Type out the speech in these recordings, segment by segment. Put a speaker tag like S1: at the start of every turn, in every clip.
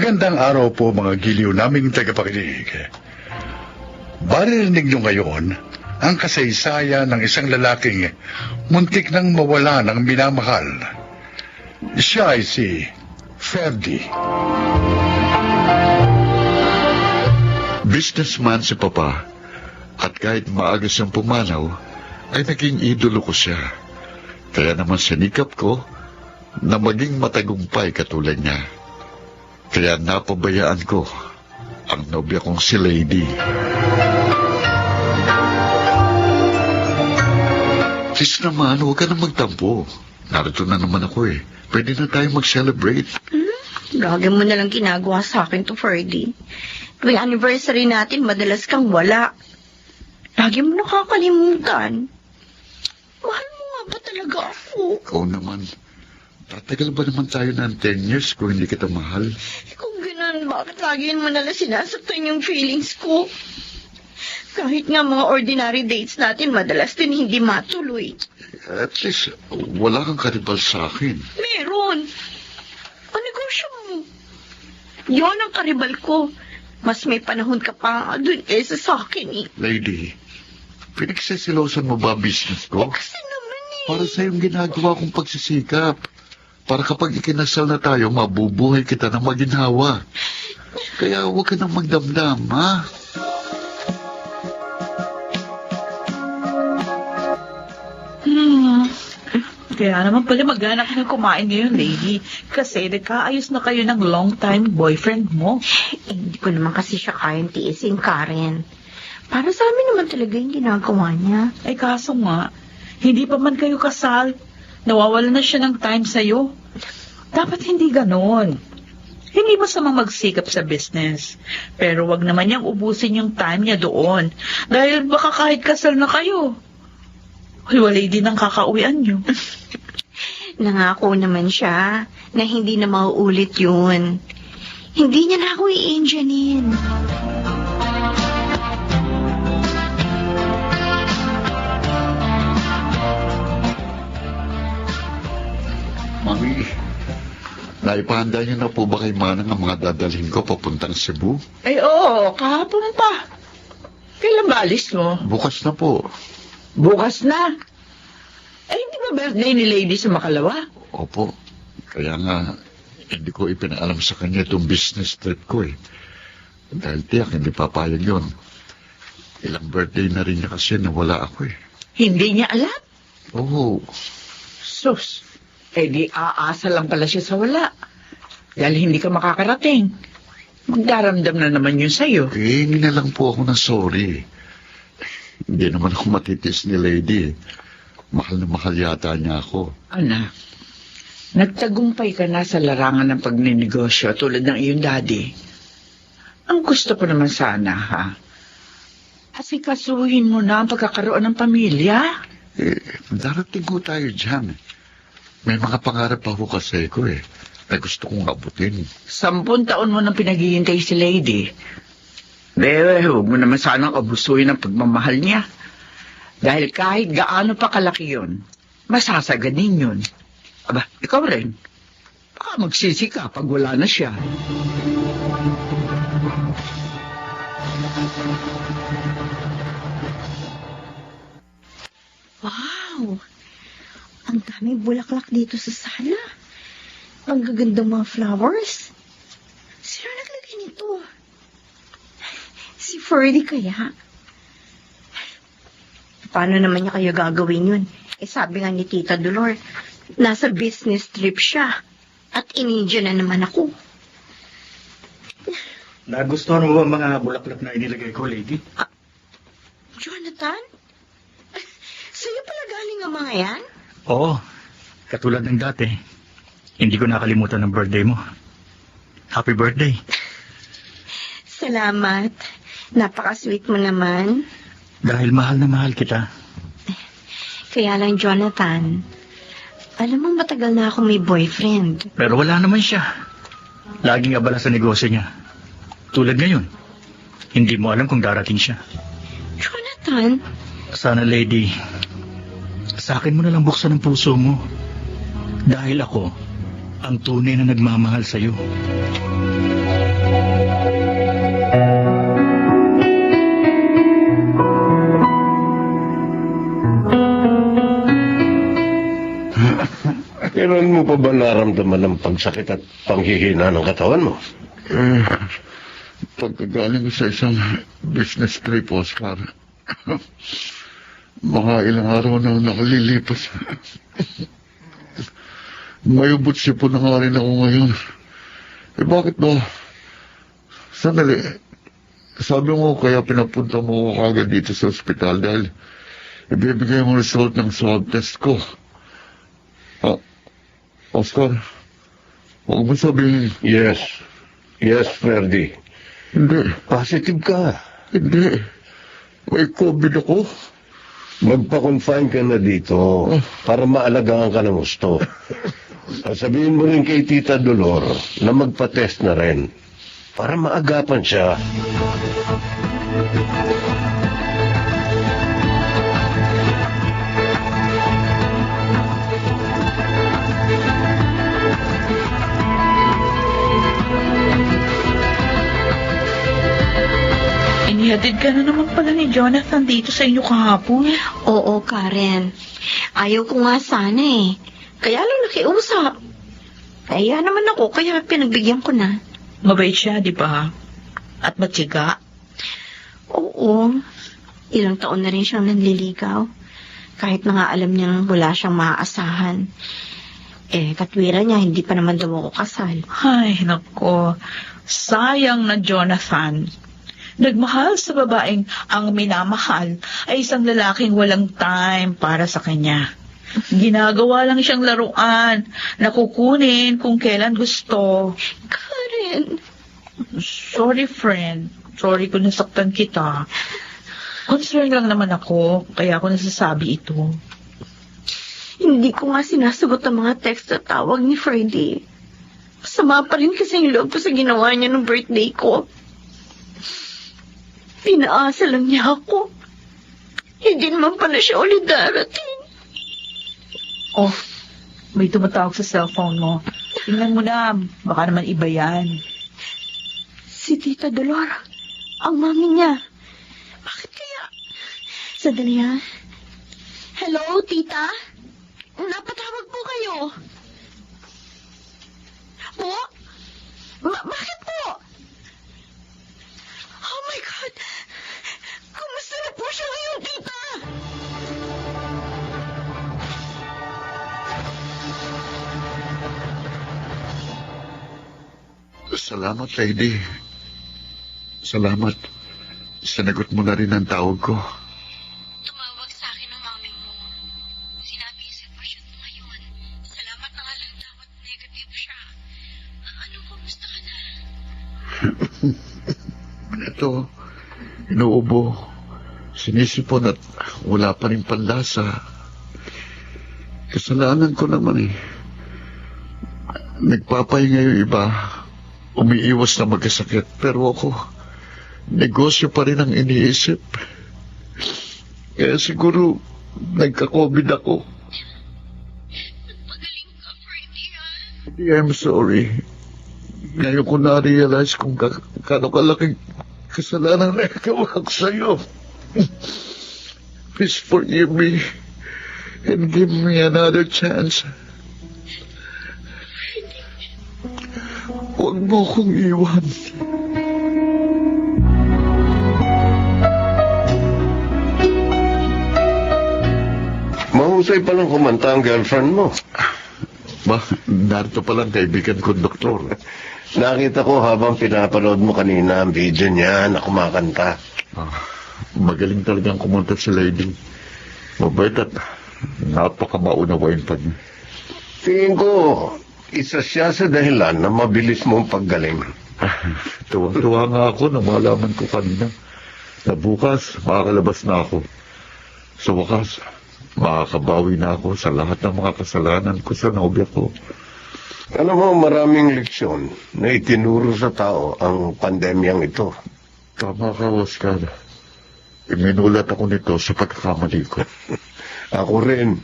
S1: Magandang araw po mga giliw naming tagapakinig. Maririnig nyo ngayon ang kasaysayan ng isang lalaking muntik nang mawala ng minamahal. Siya ay si Ferdy.
S2: Businessman si Papa, at kahit maaga siyang pumanaw, ay naging idolo ko siya. Kaya naman sinikap ko na maging matagumpay katulad niya. Kaya napabayaan ko ang nobya kong si Lady. Please naman, huwag ka na magtampo. Narito na naman ako eh. Pwede na tayo mag-celebrate.
S3: Lagi mo na lang ginagawa sa akin to, Ferdy. Tuwing anniversary natin, madalas kang wala. Lagi mo nakakalimutan. Mahal mo nga ba talaga ako?
S2: Ikaw naman. Tatagal ba naman tayo ng 10 years kung hindi kita mahal?
S3: Kung ganun, bakit lagi mo nalang sinasaktan yung feelings ko? Kahit nga mga ordinary dates natin, madalas din hindi matuloy.
S2: At least, wala kang karibal sa akin.
S3: Meron. Ang negosyo mo. Yon ang karibal ko. Mas may panahon ka pa doon kaysa sa akin eh.
S2: Lady, pinagsisilosan mo ba ang business ko?
S3: Kasi naman eh.
S2: Para sa yung ginagawa kong pagsisikap. Para kapag ikinasal na tayo, mabubuhay kita ng maginhawa. Kaya huwag ka nang magdamdam, ha?
S4: Kaya naman pala mag-anak ng kumain ngayon, lady. Kasi nagkaayos na kayo ng long-time boyfriend mo.
S3: Hindi ko naman kasi siya kayang tiisin, Karen. Para sa amin naman talaga yung ginagawa niya.
S4: Ay kaso nga, hindi pa man kayo kasal. Nawawala na siya ng time sa'yo. Dapat hindi ganon. Hindi masama magsikap sa business. Pero wag naman niyang ubusin yung time niya doon. Dahil baka kahit kasal na kayo, hiwalay din ang kakauwian niyo.
S3: Nangako naman siya na hindi na mauulit yun. Hindi niya na ako i-enginein.
S2: Mami, naipahanda niyo na po ba kay Manang ang mga dadalhin ko papuntang Cebu?
S5: Ay, oo, kahapon pa. Kailan ba alis mo?
S2: Bukas na po.
S5: Bukas na. Ay, hindi ba birthday ni Lady sa Makalawa?
S2: Opo. Kaya nga, hindi ko ipinaalam sa kanya itong business trip ko eh. Dahil tiyak, hindi papayag yun. Ilang birthday na rin niya kasi na wala ako eh.
S5: Hindi niya alam?
S2: Oo.
S5: Sus, eh di aasa lang pala siya sa wala. Dahil hindi ka makakarating. Magdaramdam na naman yun sa'yo.
S2: Eh, hindi na lang po ako ng sorry. Hindi naman ako matitis ni Lady eh. Mahal na mahal yata niya ako.
S5: Anak, nagtagumpay ka na sa larangan ng pagninegosyo tulad ng iyong daddy. Ang gusto ko naman sana, ha? Asikasuhin mo na ang pagkakaroon ng pamilya.
S2: Eh, darating ko tayo dyan. May mga pangarap pa ako kasi ko eh. Na gusto kong abutin.
S5: 10 taon mo nang pinaghihintay si Lady. Bebe, huwag mo naman sanang abusuin ang pagmamahal niya. Dahil kahit gaano pa kalaki yun, masasaganin yun. Aba, ikaw rin. Baka magsisi ka pag wala na siya.
S3: Wow! Ang daming bulaklak dito sa sala. Ang gagandang mga flowers. Sino naglagay nito? Si Ferdy kaya? Paano naman niya kayo gagawin yun? Eh sabi nga ni Tita Dolor, nasa business trip siya. At in-India na naman ako.
S6: Nagustuhan mo ba ang mga bulaklak na inilagay ko, Lady?
S3: Jonathan? Sa'yo pala galing ang mga yan?
S6: Oo, katulad ng dati. Hindi ko nakalimutan ang birthday mo. Happy birthday.
S3: Salamat. Napaka-sweet mo naman.
S6: Dahil mahal na mahal kita.
S3: Kaya lang, Jonathan, alam mo matagal na ako may boyfriend.
S6: Pero wala naman siya. Laging abala sa negosyo niya. Tulad ngayon, hindi mo alam kung darating siya.
S3: Jonathan?
S6: Sana, Lady, sa akin mo na lang buksan ang puso mo. Dahil ako, ang tunay na nagmamahal sa'yo.
S7: Kailan mo pa ba naramdaman ng pagsakit at panghihina ng katawan mo?
S2: Pagkagaling ko sa isang business trip, Oscar, mga ilang araw na nakalilipas. Mayubot sipon na nga rin ako ngayon. Bakit ba? Sandali. Sabi mo kaya pinapunta mo ako kagad dito sa ospital dahil ibibigay mo result ng swab test ko. Oscar, huwag mo sabihin.
S7: Yes, Ferdy.
S2: Hindi.
S7: Positive ka.
S2: Hindi. May COVID ako.
S7: Magpa-confine ka na dito para maalagaan ka ng gusto. Sabihin mo rin kay Tita Dolor na magpa-test na rin para maagapan siya.
S4: Inihatid ka na naman pala ni Jonathan dito sa inyo kahapon.
S3: Oo, Karen. Ayaw ko nga sana eh. Kaya lang nakiusap. Kaya naman ako, kaya pinagbigyan ko na.
S4: Mabait siya, di ba? At matiyaga.
S3: Oo. Ilang taon na rin siyang nanliligaw. Kahit na nga alam niyang wala siyang maaasahan. Katwiran niya, hindi pa naman daw ako kasal.
S4: Ay, nako. Sayang na Jonathan. Nagmahal sa babaeng ang minamahal ay isang lalaking walang time para sa kanya. Ginagawa lang siyang laruan na kukunin kung kailan gusto.
S3: Karen.
S4: Sorry, friend. Sorry kung nasaktan kita. Concern lang naman ako, kaya ako nasasabi ito.
S3: Hindi ko nga sinasagot ang mga text at tawag ni Freddy. Masama pa rin kasi yung loob ko sa ginawa niya nung birthday ko. Pinaasa lang niya ako. Hindi naman pala siya ulit darating.
S4: Oh, may tumatawag sa cellphone mo. Tingnan mo na, baka naman iba yan.
S3: Si Tita Dolor, ang mami niya. Bakit kaya? Sandali ha. Hello, Tita? Napatawag po kayo. Po? Bakit po? Oh my God! Kumusta na po siya ngayon, Tita?
S2: Salamat, lady. Salamat. Sinagot mo na rin ang tawag ko.
S3: Tumawag sa akin ang mami mo. Sinabi yung sitwasyon mo ngayon. Salamat na nga lang dapat negative siya. Ano, kumusta ka na?
S2: Ito, inuubo. Sinisipon at wala pa rin panlasa. Kasalanan ko naman eh. Nagpapahinga yung iba. Umiiwas na magkasakit. Pero ako, negosyo pa rin ang iniisip. Kaya siguro, nagka-COVID ako.
S3: Magaling ka, Freddy, ha?
S2: I'm sorry. Ngayon ko na-realize kung kano kalaking kasalanan na nagawa ko sa'yo. Please forgive me and give me another chance. Huwag mo akong iwan.
S7: Mahusay palang kumanta ang girlfriend mo.
S2: Ba, narito palang kaibigan kong doktor.
S7: Nakita ko habang pinapanood mo kanina ang video niya na kumakanta.
S2: Magaling talagang kumanta si lady. Mabait at napakamaunawain pa niya.
S7: Tingin ko, isa siya sa dahilan na mabilis mong paggaling.
S2: Tuwang-tuwa nga ako na malaman ko kanina na bukas makakalabas na ako. Sa wakas, makakabawi na ako sa lahat ng mga kasalanan ko sa nobya ko.
S7: Alam mo, maraming leksyon na itinuro sa tao ang pandemyang ito.
S2: Tama ka, Oscar. Iminulat ako nito sa pagkakamali ko.
S7: Ako rin.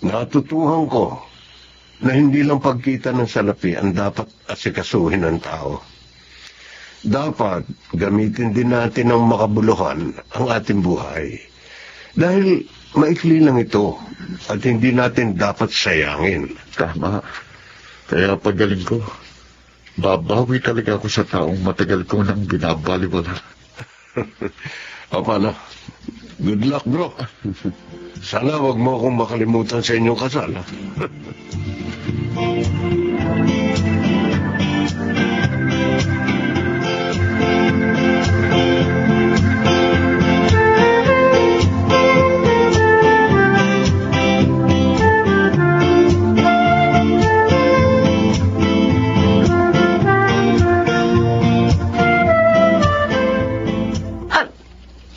S7: Natutuhan ko na hindi lang pagkita ng salapi ang dapat asikasuhin ng tao. dapat gamitin din natin ng makabuluhan ang ating buhay. Dahil maikli lang ito at hindi natin dapat sayangin.
S2: Tama. Kaya pagaling ko, babawi talaga ako sa taong matagal ko nang binabaliwala.
S7: O paano? Good luck, bro. Sana wag mo akong makalimutan sa inyong kasal. Ha?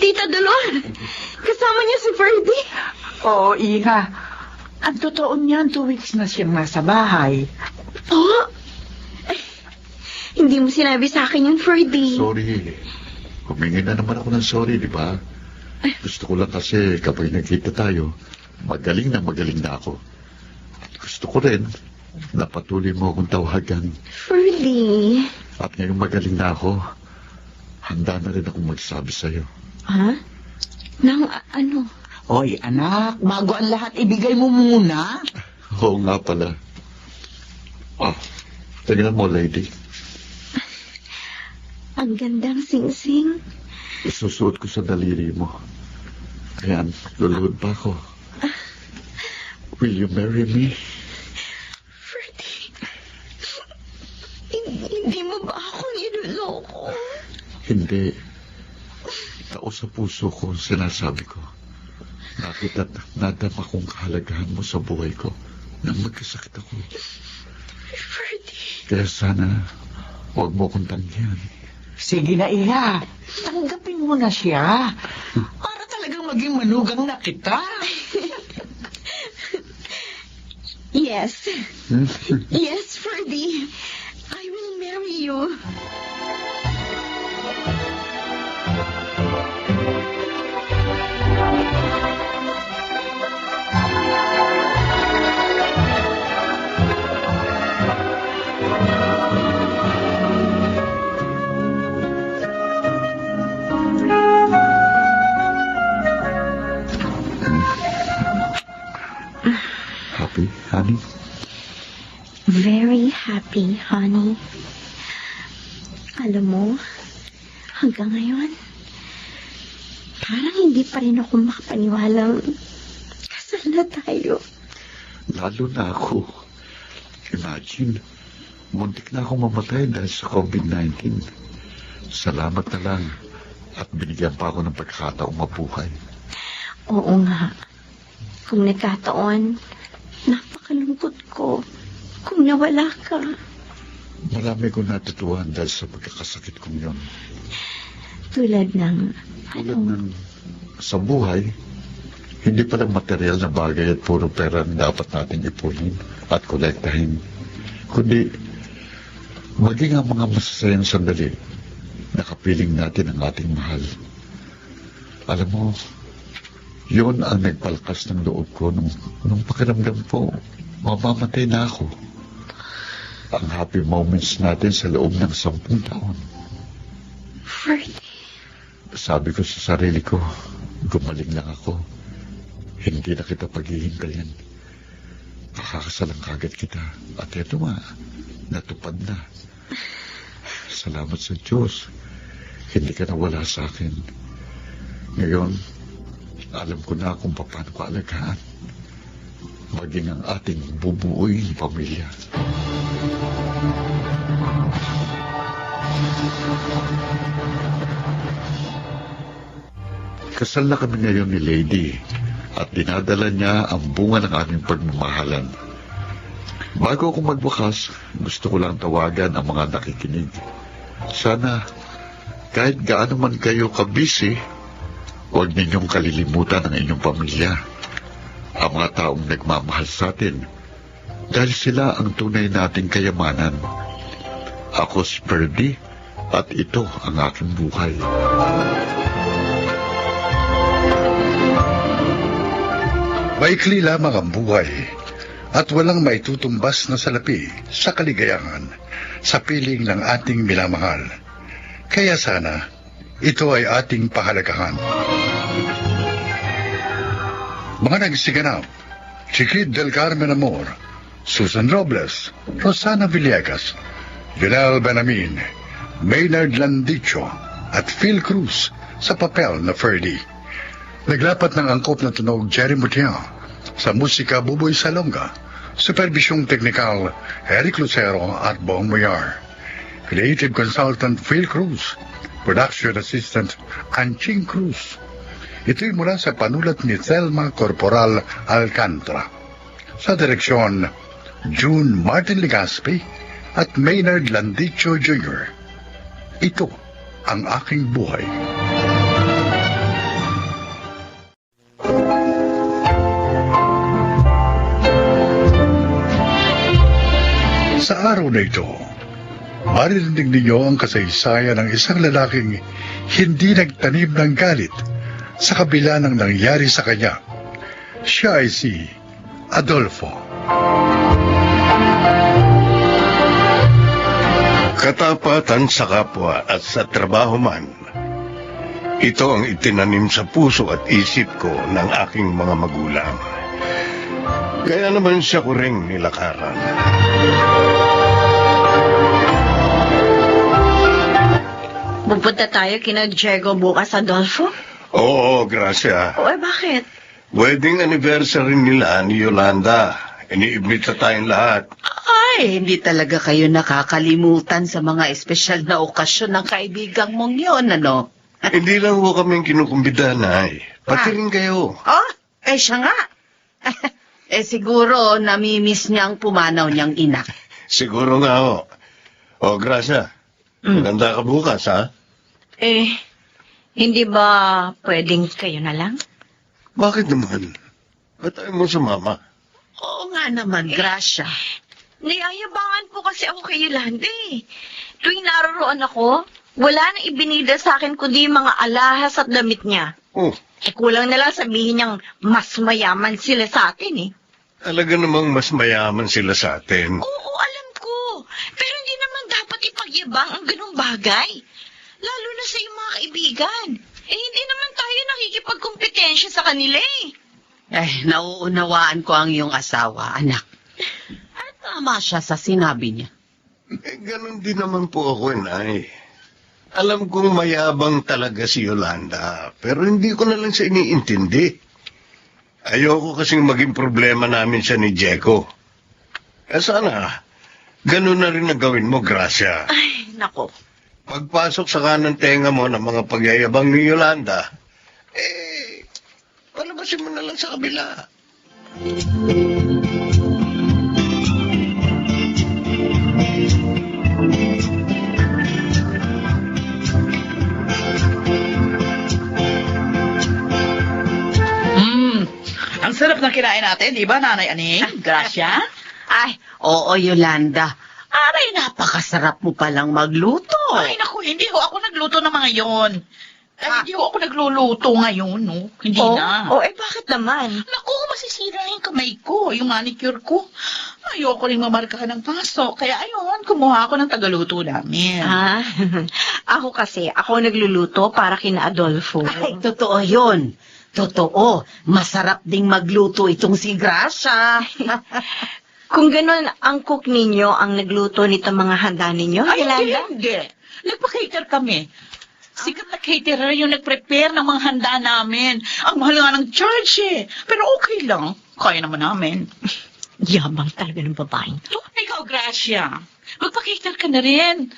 S3: Tita Dolor, kasama niya si Ferdy.
S5: Oo, Iha. Ang totoo niyan, 2 weeks na siyang nasa bahay.
S3: Oh, hindi mo sinabi sa akin yung Ferdy.
S2: Sorry. Humingi na naman ako ng sorry, di ba? Gusto ko lang kasi kapag nagkita tayo, magaling na ako. At gusto ko rin na patuloy mo akong tawagan.
S3: Ferdy.
S2: At ngayong magaling na ako, handa na rin akong magsabi sa'yo.
S3: Ha? Nang ano?
S5: Hoy, anak, bago ang lahat, ibigay mo muna.
S2: Oo nga pala. Tingnan mo, lady.
S3: Ang gandang singsing.
S2: Isusuot ko sa daliri mo. Ayan, luluhod pa ako. Will you marry me?
S3: Ferdy. Hindi mo ba ako niloloko?
S2: Hindi. Tao sa puso ko, sinasabi ko. Nakita at nadama kong kahalagahan mo sa buhay ko nang magkasakit ako.
S3: Ferdy.
S2: Kaya sana, huwag mo akong tanggihan.
S5: Sige na, Iha. Tanggapin mo na siya. Para talagang maging manugang na kita.
S3: Yes. Yes, Ferdy. I will marry you.
S2: Happy, honey?
S3: Very happy, honey. Alam mo, hanggang ngayon, parang hindi pa rin ako makapaniwalang kasal na tayo.
S2: Lalo na ako. Imagine, muntik na akong mamatay dahil sa COVID-19. Salamat na lang at binigyan pa ako ng pagkakataong mabuhay.
S3: Oo nga. Kung nagkataon, napakalungkot ko kung nawala ka.
S2: Marami kong natutuhan dahil sa pagkakasakit kong yun.
S3: Tulad ng,
S2: Tulad ng sa buhay, hindi palang material na bagay at puro pera ang dapat nating ipunin at kolektahin. Kundi, maging ang mga masasayang sandali, nakapiling natin ang ating mahal. Alam mo, yun ang nagpalakas ng loob ko nung pakiramdam ko, mamamatay na ako. Ang happy moments natin sa loob ng 10 taon.
S3: Ferdy.
S2: Sabi ko sa sarili ko, gumaling lang ako. Hindi na kita paghihintayin. Pakakasalang kagad kita. At ito nga, natupad na. Salamat sa Diyos. Hindi ka nawala sa akin. Ngayon, alam ko na kung paano ko alagaan. Maging ang ating bubuuing pamilya. Kasal na kami ngayon ni Lady at dinadala niya ang bunga ng aming pagmamahalan. Bago ako magwakas, gusto ko lang tawagan ang mga nakikinig. Sana, kahit gaano man kayo kabisi, huwag ninyong kalilimutan ang inyong pamilya. Ang mga taong nagmamahal sa atin, dahil sila ang tunay nating kayamanan. Ako si Ferdy, at ito ang aking buhay.
S1: Maikli lamang ang buhay at walang maitutumbas na salapi sa kaligayahan sa piling ng ating minamahal. Kaya sana, ito ay ating pahalagahan. Mga nagsiganap, Chiquit del Carmen Amor, Susan Robles, Rosana Villegas, Vilel Benamin, Maynard Landicho, at Phil Cruz sa papel na Ferdy. Naglapat ng angkop na tunog Jerry Mutia, sa musika Buboy Salonga, supervisyong teknikal Eric Lucero at Bong Moyar. Creative consultant Phil Cruz, production assistant Anching Cruz. Ito'y mula sa panulat ni Thelma Corporal Alcantara. Sa direksyon, June Martin Legaspi at Maynard Landicho Jr. Ito ang aking buhay. Sa araw na ito, maririnig ninyo ang kasaysayan ng isang lalaking hindi nagtanim ng galit sa kabila ng nangyari sa kanya. Siya ay si Adolfo.
S7: Katapatan sa kapwa at sa trabaho man. Ito ang itinanim sa puso at isip ko ng aking mga magulang. Kaya naman siya ko ring nilakaran.
S3: Pupunta tayo kina Diego bukas, Adolfo?
S7: Oo, Gracia.
S3: O, bakit?
S7: Wedding anniversary nila ni Yolanda. Iniimbita tayong lahat.
S5: Ay, hindi talaga kayo nakakalimutan sa mga espesyal na okasyon ng kaibigang mong yun, ano?
S7: Hindi lang ho kaming kinukumbida, Nay. Pati rin kayo.
S5: Oh, siya nga. Siguro namimiss niyang pumanaw niyang ina.
S7: Siguro nga ho. O, Gracia. Maganda ka bukas, ha?
S3: Hindi ba pwedeng kayo na lang?
S7: Bakit naman? Ba't tayo mo sumama?
S5: Oo nga naman, Gracia.
S3: Niyayabangan po kasi ako kay Yolanda eh. Tuwing naroroon ako, wala nang ibinida sa akin kundi mga alahas at damit niya.
S7: Oh,
S3: Kulang na lang sabihin niyang mas mayaman sila sa atin eh.
S7: talaga namang mas mayaman sila sa atin.
S3: Oo, alam ko. Pero hindi naman dapat ipagyabang ang ganung bagay. Lalo na sa iyong mga kaibigan. Hindi naman tayo nakikipagkompetensya sa kanila eh.
S5: Nauunawaan ko ang iyong asawa, anak. At tama siya sa sinabi niya.
S7: Ganun din naman po ako, Nay. Alam kong mayabang talaga si Yolanda, pero hindi ko na lang siya iniintindi. Ayoko kasing maging problema namin siya ni Diego. Sana, ganun na rin ang gawin mo, Gracia.
S3: Ay, nako.
S7: Pagpasok sa kanang tenga mo ng mga pagyayabang ni Yolanda, palabasin mo na lang sa kabila.
S4: Ang sarap ng kinain natin, di ba, Nanay Aning? Gracia?
S5: Ay, oo, Yolanda. Aray, napakasarap mo palang magluto.
S4: Ay, naku, hindi ho ako nagluto ng mga yon. Hindi ho ako nagluluto ngayon, no? Hindi na.
S3: Bakit naman?
S4: Naku, masisira yung kamay ko, yung manicure ko. Ayoko rin mamarka ng pasok, kaya ayun, kumuha ako ng tagaluto namin.
S3: Ako nagluluto para kina Adolfo.
S5: Ay, totoo yun. Totoo, masarap ding magluto itong si Gracia.
S3: Kung ganun ang cook ninyo ang nagluto nito mga handa ninyo,
S4: Ay,
S3: Yolanda?
S4: hindi. Nagpa-cater kami. Sikat na caterer yung nag-prepare ng mga handa namin. Ang mahal nga ng charge eh. Pero okay lang. Kaya naman namin.
S3: Yabang talaga ng babaeng.
S4: Ikaw, Gracia, magpa-cater ka na rin.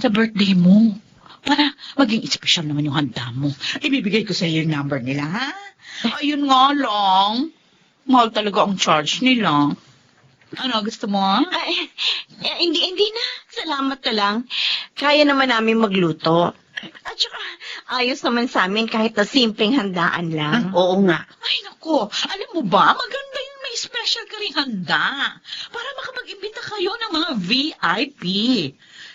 S4: Sa birthday mo. Para maging espesyal naman yung handa mo. Ibibigay ko sa iyo yung number nila, ha? Ayun nga lang. Mahal talaga ang charge nila. Ano, gusto mo?
S3: Hindi na. Salamat na lang. Kaya naman namin magluto. At saka, ayos naman sa amin kahit na simpleng handaan lang.
S5: Oo nga.
S4: Ay, naku. Alam mo ba, maganda yung may special ka ring handa. Para makapag-imbita kayo ng mga VIP.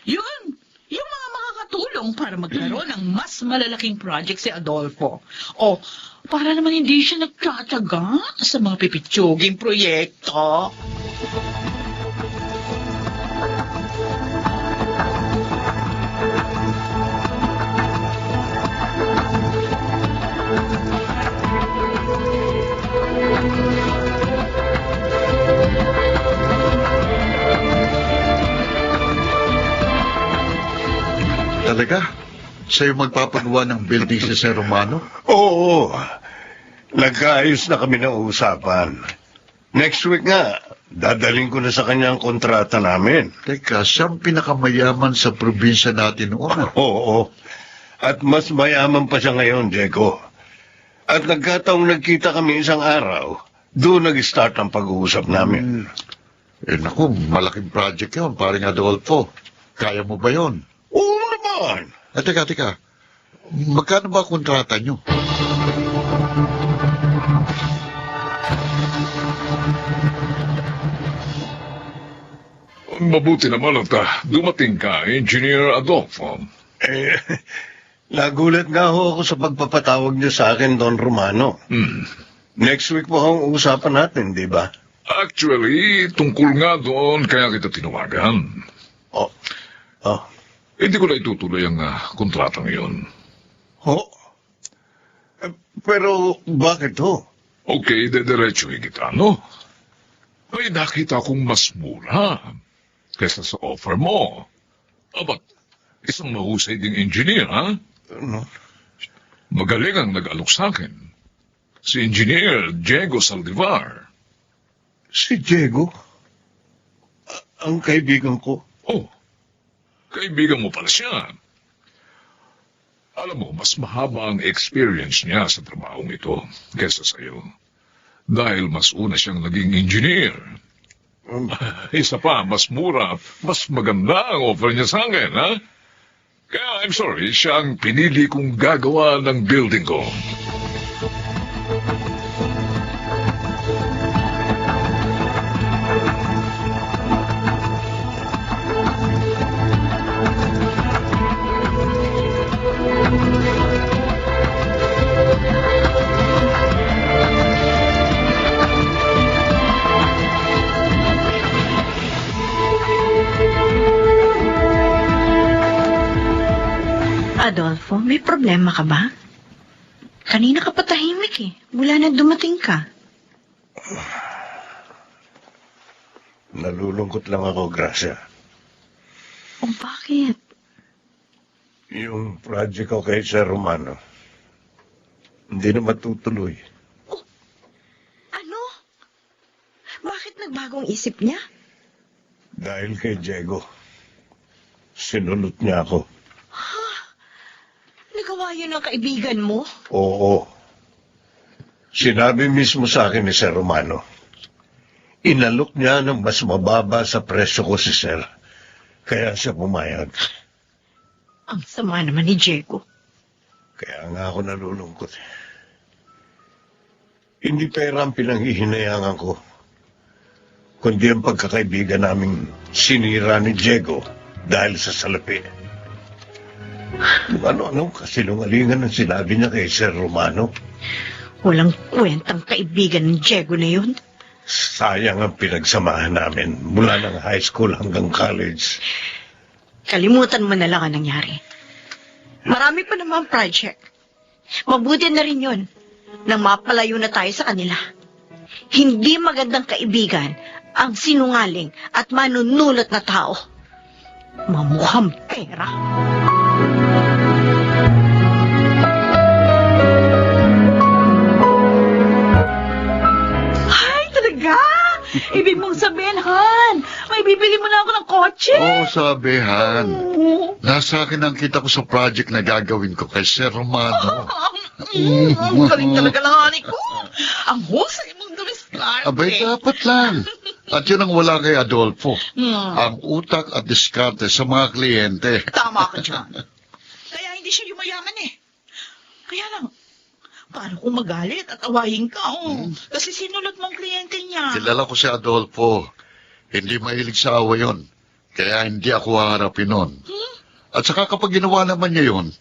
S4: Yun. Yung mga makakatulong para magkaroon ng mas malalaking project si Adolfo. O, para naman hindi siya nagtataga sa mga pipitsuging proyekto.
S2: Talaga? Sa'yo magpapagawa ng building si Sir Romano?
S7: Oo, nagkaayos na kami ng usapan. Next week nga, dadaling ko na sa kanya ang kontrata namin.
S2: Teka, siyang pinakamayaman sa probinsya natin noon.
S7: Oo, at mas mayaman pa siya ngayon, Diego. At nagkataong nagkita kami isang araw, doon nag-start ang pag-uusap namin.
S2: Eh naku, malaking project yun, paring Adolfo. Kaya mo ba yun?
S7: Oo naman.
S2: Teka. Magkano ba kontrata nyo?
S8: Mabuti naman at dumating ka, Engineer Adolfo.
S7: Eh, nagulat nga ho ako sa pagpapatawag niyo sa akin, Don Romano. Next week po ang usapan natin, di ba?
S8: Actually, tungkol nga doon kaya kita tinawagan.
S7: Oh.
S8: Hindi ko na itutuloy ang kontrata ngayon.
S7: Oh. Pero bakit ho?
S8: Okay, dediretsuhin kita, no? Ay, nakita kong mas mura kaysa sa offer mo. Ba't isang mahusay ding engineer, ha?
S7: Ano?
S8: Magaling ang nag-alok sa akin. Si Engineer Diego Saldivar.
S7: Si Diego? Ang kaibigan ko.
S8: Oh, kaibigan mo pala siya. Alam mo, mas mahaba ang experience niya sa trabahong ito kaysa sa'yo. Dahil mas una siyang naging engineer. Isa pa, mas mura, mas maganda ang offer niya sa akin, ha? Kaya I'm sorry, siya ang pinili kong gagawa ng building ko.
S3: Adolfo, may problema ka ba? Kanina ka pa tahimik eh. Mula na dumating ka.
S7: Nalulungkot lang ako, Gracia.
S3: O bakit?
S7: Yung project ko kay Sir Romano, hindi na matutuloy.
S3: Ano? Bakit nagbagong isip niya?
S7: Dahil kay Diego, sinunod niya ako.
S3: Nagawa yun ng kaibigan mo?
S7: Oo. Sinabi mismo sa akin ni Sir Romano, inalok niya ng mas mababa sa presyo ko si Sir, kaya siya pumayag.
S3: Ang sama naman ni Diego.
S7: Kaya nga ako nalulungkot. Hindi pera ang pinanghihinayangan ko, kundi ang pagkakaibigan naming sinira ni Diego dahil sa salapi. Ano-anong kasinungalingan ang sinabi niya kay Sir Romano?
S3: Walang kwentang kaibigan ng Diego na yun.
S7: Sayang ang pinagsamahan namin mula ng high school hanggang college.
S3: Kalimutan mo na lang ang nangyari. Marami pa naman project. Mabuti na rin yun nang mapalayo na tayo sa kanila. Hindi magandang kaibigan ang sinungaling at manunulot na tao. Mamukhang pera.
S4: Ay, talaga? Ibig mong sabihin, Han, may bibili mo na ako ng kotse?
S2: Oo, sabi, Han.
S4: Oo.
S2: Nasa akin ang kita ko sa project na gagawin ko kay Sir Romano.
S4: Ang galing talaga ng honey ko. Ang husay mong dumiskarte.
S2: Abay, dapat lang. At yun ang wala kay Adolfo.
S4: Hmm.
S2: Ang utak at diskarte sa mga kliyente.
S4: Tama ka dyan. Kaya hindi siya yumayaman eh. Kaya lang, paano kung magalit at awayin ka? Kasi sinulot mong kliyente niya.
S2: Kilala ko si Adolfo. Hindi mahilig sa awa yun. Kaya hindi ako haharapin nun. At saka kapag ginawa naman niya yun,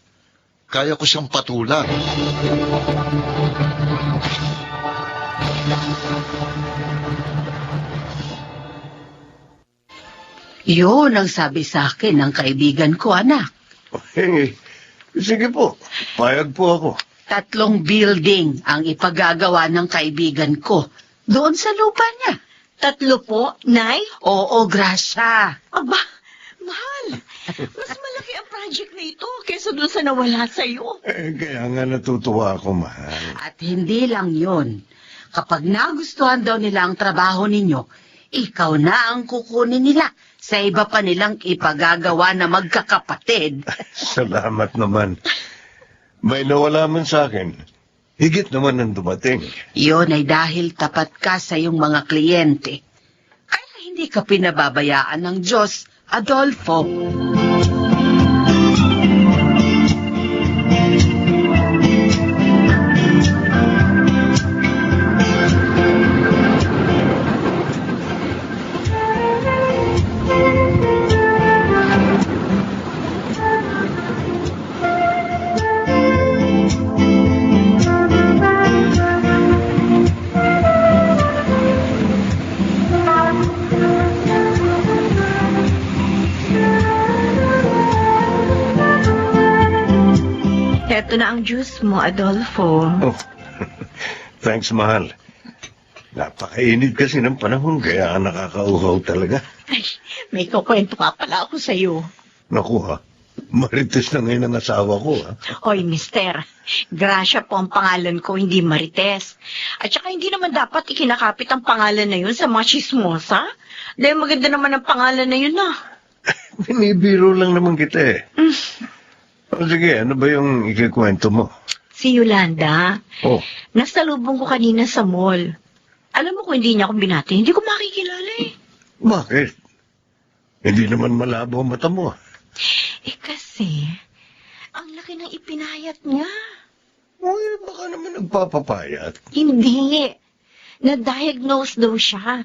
S2: kaya ko siyang patulan.
S9: Yun ang sabi sa akin ng kaibigan ko, anak.
S7: Sige po, payag po ako.
S9: 3 building ang ipagagawa ng kaibigan ko doon sa lupa niya.
S3: 3 po, Nay?
S9: Oo, Gracia.
S3: Aba, mahal. Mas malaki malaki ang project na ito kesa dun sa nawala sa'yo.
S7: Kaya nga natutuwa ako, mahal.
S9: At hindi lang yon. Kapag nagustuhan daw nila ang trabaho ninyo, ikaw na ang kukunin nila sa iba pa nilang ipagagawa na magkakapatid.
S7: Salamat naman. May nawala man sa akin. Higit naman ang dumating.
S9: Yun ay dahil tapat ka sa iyong mga kliyente. Kaya hindi ka pinababayaan ng Diyos, Adolfo.
S3: Eto na ang juice mo, Adolfo.
S7: Oh, thanks, mahal. Napakainit kasi ng panahon, kaya nakakauhaw talaga.
S3: Ay, may kukwento ka pala ako sa'yo.
S7: Naku ha, marites na ngayon ang asawa ko ha.
S3: Oy, mister, Gracia po ang pangalan ko, hindi Marites. At saka hindi naman dapat ikinakapit ang pangalan na yun sa mga chismosa. Dahil maganda naman ang pangalan na yun, ah.
S7: Binibiro lang naman kita eh. O sige, ano ba yung ikikwento mo?
S3: Si Yolanda,
S7: Oh,
S3: nasalubong ko kanina sa mall. Alam mo kung hindi niya ako binati, hindi ko makikilala eh.
S7: bakit? Hindi naman malabo ang mata mo.
S3: Eh kasi, ang laki ng ipinayat niya.
S7: Uy, baka naman nagpapapayat.
S3: Hindi. Na-diagnose daw siya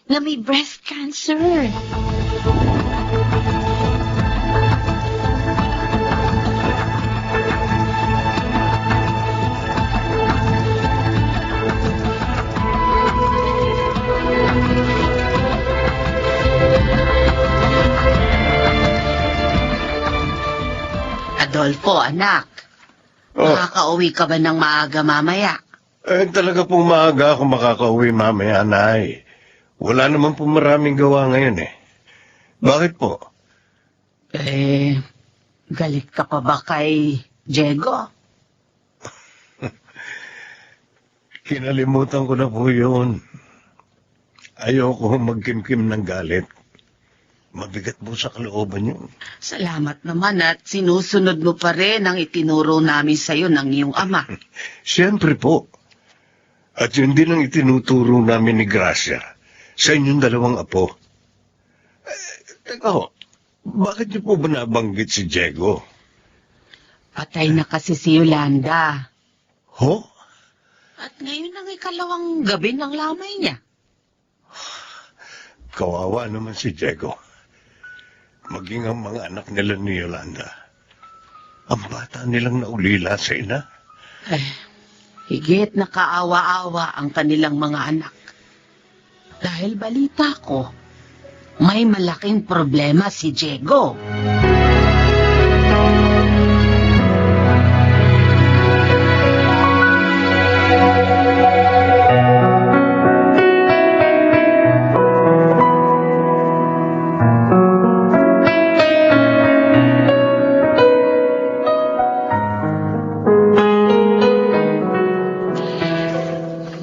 S3: na may breast cancer.
S9: Adolfo, anak,
S7: Oh,
S9: makakauwi ka ba ng maaga mamaya?
S7: talaga pong maaga ako makakauwi mamaya, Nay. Wala naman po maraming gawa ngayon eh. Bakit po?
S9: Galit ka pa ba kay Diego?
S7: Kinalimutan ko na po yun. Ayoko magkimkim ng galit. Mabigat po sa kalooban yun.
S9: Salamat naman at sinusunod mo pa rin ang itinuro namin sa'yo ng iyong ama.
S7: Siyempre po. At yun din ang itinuturo namin ni Gracia sa inyong dalawang apo. Teka ho, bakit niyo po ba nabanggit si Diego?
S9: Patay na kasi si Yolanda.
S7: Ho?
S9: At ngayon ang ikalawang gabi ng lamay niya.
S7: Kawawa naman si Diego. Maging ang mga anak nila ni Yolanda. Ang bata nilang naulila sa ina.
S9: Higit na kaawa-awa ang kanilang mga anak. Dahil balita ko, may malaking problema si Diego.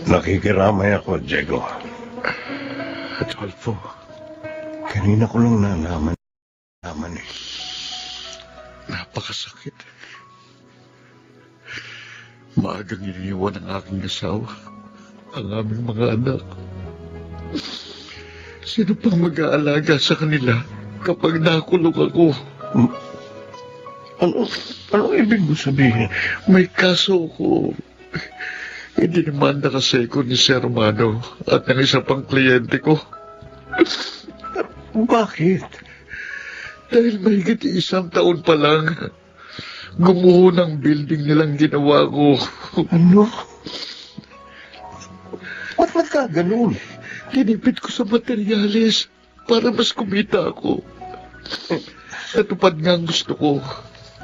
S7: Nakikiramay ako, Diego.
S2: Adolfo,
S7: Kanina ko lang nalaman eh.
S2: napakasakit. Maagang iniwan ang aking asawa, ang aming mga anak. Sino pang mag-aalaga sa kanila kapag nakulong ako?
S7: Ano ibig mo sabihin?
S2: May kaso ko. Idinimanda kasi ko ni Sir Mano at ng isa pang kliyente ko.
S7: Bakit?
S2: Dahil mahigit 1 taon pa lang, gumuho ng building nilang ginawa ko.
S7: Ano? Ba't nagkaganon?
S2: Tinipid ko sa materyales para mas kumita ako. Natupad nga ang gusto ko,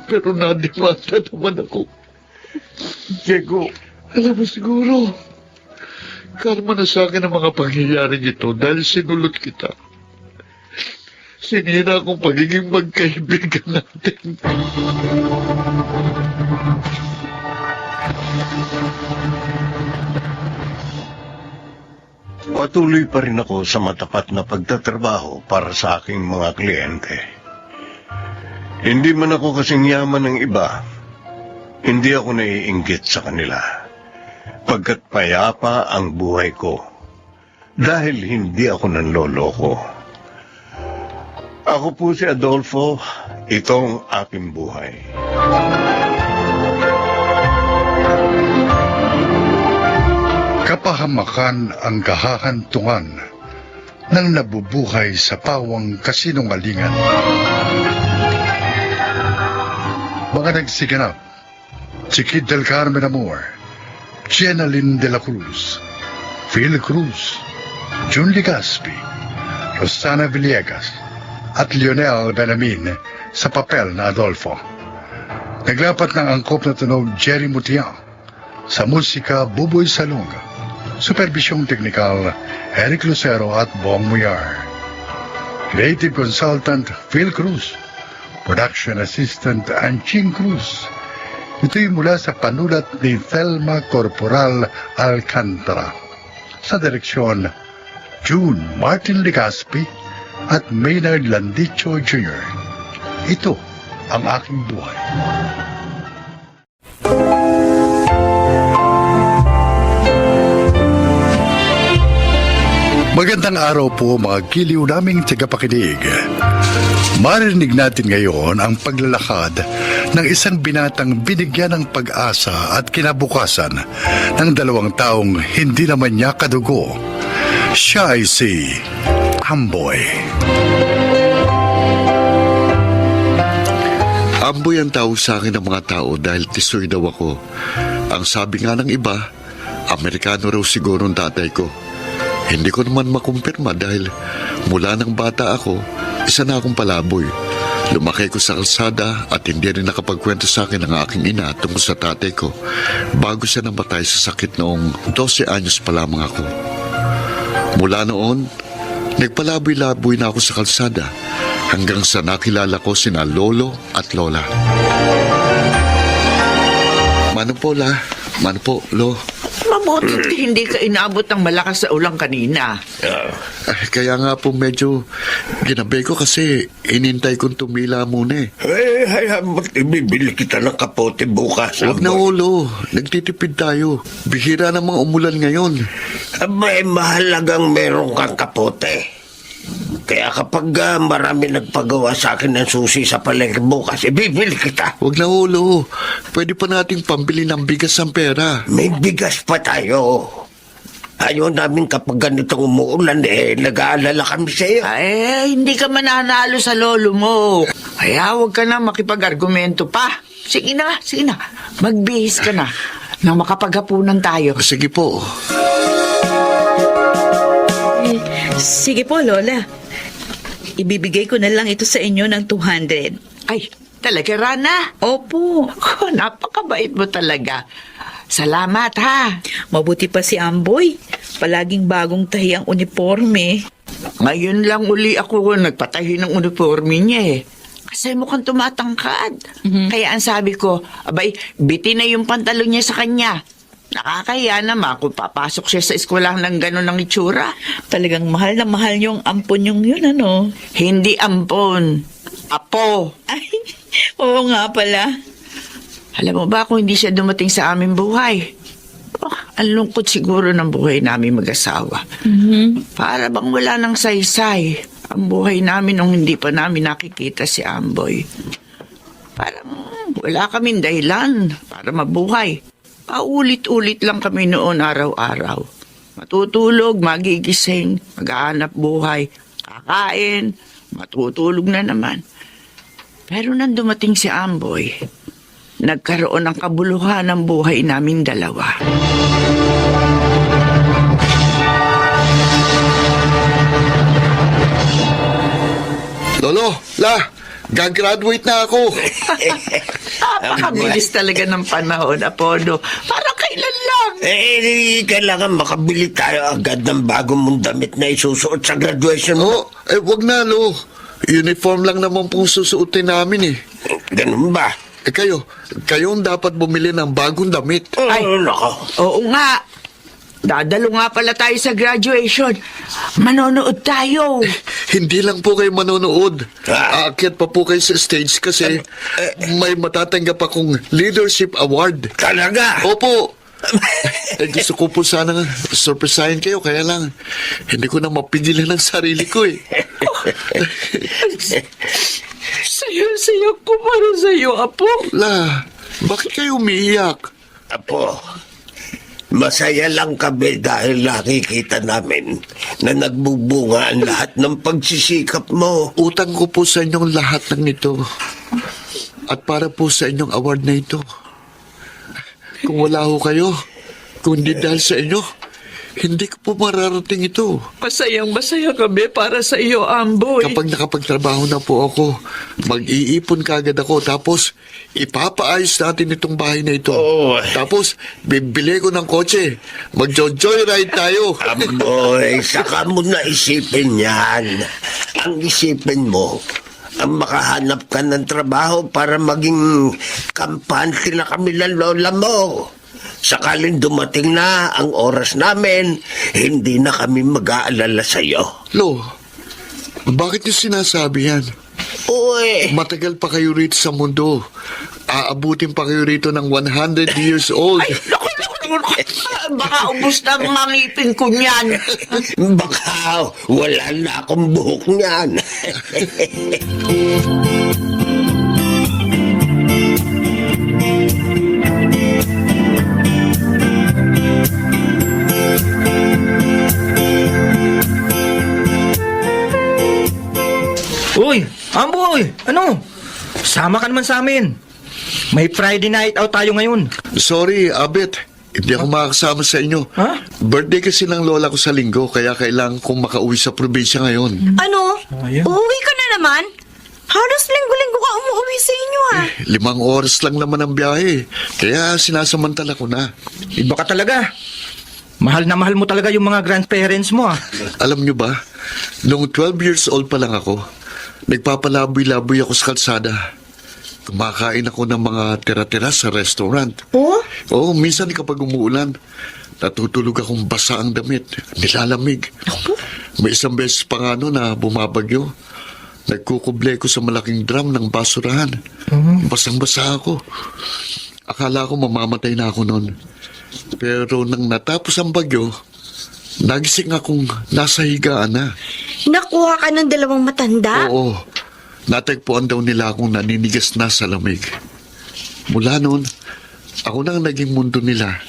S2: pero nadimanda naman ako.
S7: Diego,
S2: Alam mo siguro, karma na sa akin ang mga pangyayaring ito dahil sinulot kita. Sinira kong pagiging magkaibigan natin.
S7: Patuloy pa rin ako sa matapat na pagtatrabaho para sa aking mga kliyente. Hindi man ako kasing yaman ng iba, hindi ako naiinggit sa kanila. Pagkat payapa ang buhay ko, dahil hindi ako nanloloko. Ako po si Adolfo, itong aking buhay.
S1: Kapahamakan ang kahahantungan ng nabubuhay sa pawang kasinungalingan. Mga nagsiganap, Chiquit del Carmen Amor, Jenaline de la Cruz, Phil Cruz, Jun Ligaspi, Rosana Villegas, at Lionel Benamin sa papel na Adolfo. Naglapat ng angkop na tunog Jerry Mutiang, sa musika Buboy Salonga, supervisyong teknikal Eric Lucero at Bong Muyar. Creative Consultant Phil Cruz, Production Assistant Anching Cruz. Ito'y mula sa panulat ni Thelma Corporal Alcantara. Sa direksyon, June Martin Ligaspi at Maynard Landicho Jr. Ito ang aking buhay. Magandang araw po mga giliw naming tagapakinig. Marinig natin ngayon ang paglalakad ng isang binatang binigyan ng pag-asa at kinabukasan ng 2 taong hindi naman niya kadugo. Siya ay si Amboy.
S2: Amboy ang tawag sa akin ng mga tao dahil tisoy daw ako. Ang sabi nga ng iba, Amerikano raw siguro ang tatay ko. Hindi ko naman makumpirma dahil mula ng bata ako, isa na akong palaboy. Lumaki ko sa kalsada at hindi rin nakapagkwento sa akin ng aking ina tungkol sa tatay ko bago siya namatay sa sakit noong 12 anyos pa lamang ako. Mula noon, nagpalaboy-laboy na ako sa kalsada hanggang sa nakilala ko sina lolo at lola. Mano po, la? Mano po, lo?
S5: Mabutit hindi ka inabot ng malakas sa ulang kanina.
S2: Kaya nga po medyo ginabi ko kasi inintay kong tumila muna eh.
S7: Hayaan mo't ibibili kita ng kapote bukas.
S2: Huwag na ulo, nagtitipid tayo. Bihira namang umulan ngayon.
S7: Abay, mahalagang meron kang kapote. Kaya kapag marami nagpagawa sa akin ng susi sa palengke bukas, ibibili kita.
S2: Huwag na ulo, pwede pa nating pambili ng bigas ang pera.
S7: May bigas pa tayo. Ayaw namin kapag ganitong umuulan, nag-aalala kami sa iyo.
S5: Ay, hindi ka mananalo sa lolo mo. Kaya huwag ka na makipag-argumento pa. Sige na. Magbihis ka na nang makapaghapunan tayo.
S2: Sige po.
S4: Sige po, Lola. Ibibigay ko na lang ito sa inyo ng 200.
S5: Ay, talaga, Rana?
S4: Opo.
S5: Oh, napakabait mo talaga. Salamat, ha?
S4: Mabuti pa si Amboy. Palaging bagong tahi ang uniforme.
S5: Ngayon lang uli ako nagpatahi ng uniforme niya eh. Kasi mukhang tumatangkad. Kaya ang sabi ko, abay, biti na yung pantalon niya sa kanya. Nakakaya naman kung papasok siya sa eskwelahan ng gano'n ng itsura.
S4: Talagang mahal na mahal yung ampon yung yun, ano?
S5: Hindi ampon. Apo.
S4: Ay, oo nga pala.
S5: Alam mo ba kung hindi siya dumating sa aming buhay? Oh, ang lungkot siguro ng buhay namin mag-asawa. Para bang wala nang saysay ang buhay namin nung hindi pa namin nakikita si Amboy. Parang wala kaming dahilan para mabuhay. Paulit-ulit lang kami noon araw-araw. Matutulog, magigising, maghahanap buhay, kakain, matutulog na naman. Pero nang dumating si Amboy, nagkaroon ng kabuluhan ng buhay naming dalawa.
S2: Lolo, la, gagraduate na ako.
S5: Napakabilis talaga ng panahon, Apollo. Parang kailan lang.
S7: Kailangan makabili tayo agad ng bagong mong damit na isusuot sa graduation mo.
S2: Wag na, lo. uniform lang naman pong susuotin namin eh.
S7: Ganun ba?
S2: Kayong dapat bumili ng bagong damit.
S5: Ay,
S7: nako.
S5: oo nga. Dadalo nga pala tayo sa graduation. Manonood tayo.
S2: Hindi lang po kayo manonood.
S7: Ah.
S2: Aakyat pa po kayo sa stage kasi may matatanggap akong leadership award.
S7: Talaga?
S2: Opo. Gusto ko po sana surprisahin kayo, kaya lang hindi ko na mapigilan ang sarili ko eh.
S5: Saya-saya ko para sa'yo, Apo.
S2: La, bakit kayo umiiyak?
S7: Apo, masaya lang kami dahil nakikita namin na nagbubunga ang lahat ng pagsisikap mo.
S2: Utang ko po sa inyong lahat ng ito. At para po sa inyong award na ito. Kung wala ho kayo, kung hindi dahil sa inyo, hindi ko po mararating ito.
S5: Masayang-masaya kami para sa iyo, Amboy.
S2: Kapag nakapagtrabaho na po ako, mag-iipon kagad ako, tapos ipapaayos natin itong bahay na ito.
S7: Oo.
S2: Tapos, bibili ko ng kotse. Mag-joyride tayo.
S7: Amoy, saka mo na isipin yan. Ang isipin mo, ang makahanap ka ng trabaho para maging kampante na kami ng lola mo. Sakaling dumating na ang oras namin, hindi na kami mag-aalala sa'yo.
S2: Lo, bakit niyo sinasabi yan?
S7: Uy,
S2: Matagal pa kayo rito sa mundo. Aabutin pa kayo rito ng 100 years old.
S5: Naku. Baka ubos na ang mga ngipin ko niyan.
S7: baka wala na akong buhok niyan.
S6: Uy, Amboy! Ano? Sama ka naman sa amin. May Friday night out tayo ngayon.
S2: Sorry, Abet. Hindi ako makakasama sa inyo.
S6: Ha?
S2: Birthday kasi ng lola ko sa linggo, kaya kailangan kong makauwi sa probinsya ngayon.
S3: Ano?
S6: Ayun.
S3: Uuwi ka na naman? Halos linggo-linggo ka umuwi sa inyo, ah.
S2: 5 oras lang naman ang biyahe, kaya sinasamantala ko na.
S6: Iba ka talaga. Mahal na mahal mo talaga yung mga grandparents mo, ah.
S2: Alam nyo ba, noong 12 years old pa lang ako, nagpapalaboy-laboy ako sa kalsada. Kumakain ako ng mga tira-tira sa restaurant.
S3: Oh?
S2: Oo, minsan kapag umuulan, natutulog akong basa ang damit, nilalamig. May isang beses pa nga na bumabagyo. Nagkukuble ko sa malaking drum ng basurahan. Basang-basa ako. Akala ko mamamatay na ako noon. Pero nang natapos ang bagyo, nagising akong nasa higaan na.
S3: Nakuha ka ng 2 matanda?
S2: Oo, natagpuan daw nila akong naninigas na sa lamig. Mula noon, ako na ang naging mundo nila.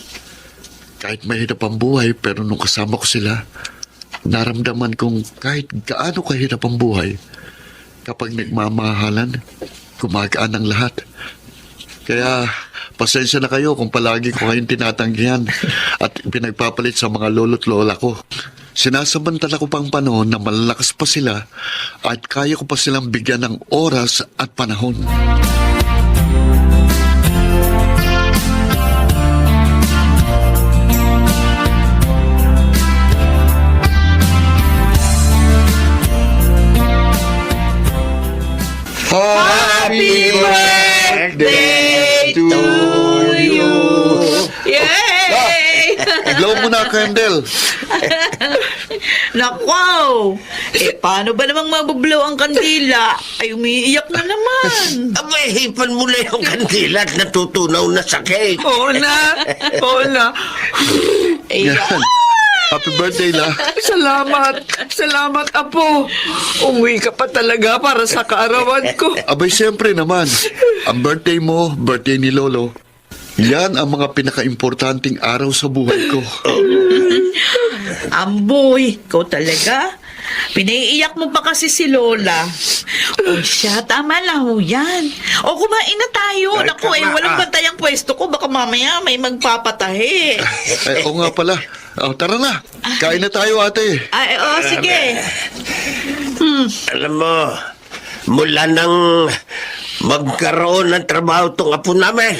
S2: Kahit mahirap ang buhay, pero nung kasama ko sila, naramdaman kong kahit gaano kahirap ang buhay, kapag nagmamahalan, gumagaan ang lahat. Kaya, pasensya na kayo kung palagi ko kayong tinatanggihan at pinagpapalit sa mga lolo't lola ko. Sinasamantala ko pang panahon na malalakas pa sila at kaya ko pa silang bigyan ng oras at panahon. Happy birthday to you!
S4: Yay!
S2: Blow mo na, candle.
S4: Nako! Paano ba namang mabublow ang kandila? Ay, umiiyak na naman.
S7: Abay, hipan mo na yung kandila at natutunaw na sa cake.
S4: Oo na.
S2: Yan. Happy birthday, La.
S4: Salamat, Apo. Umuwi ka pa talaga para sa kaarawan ko.
S2: Abay, siyempre naman. Ang birthday mo, birthday ni Lolo. Yan ang mga pinaka-importanting araw sa buhay ko.
S4: Amboy, ikaw talaga? Pinaiiyak mo pa kasi si Lola. O siya, tama lang ho yan. O kumain na tayo.
S7: Ay,
S4: Naku,
S7: tama
S4: walang
S7: ka.
S4: bantay ang pwesto ko. Baka mamaya may magpapatahi.
S2: Oo nga pala. Tara na. Kain na tayo, ate.
S4: Ay, sige.
S7: Alam mo, mula nang magkaroon ng trabaho tong apo namin,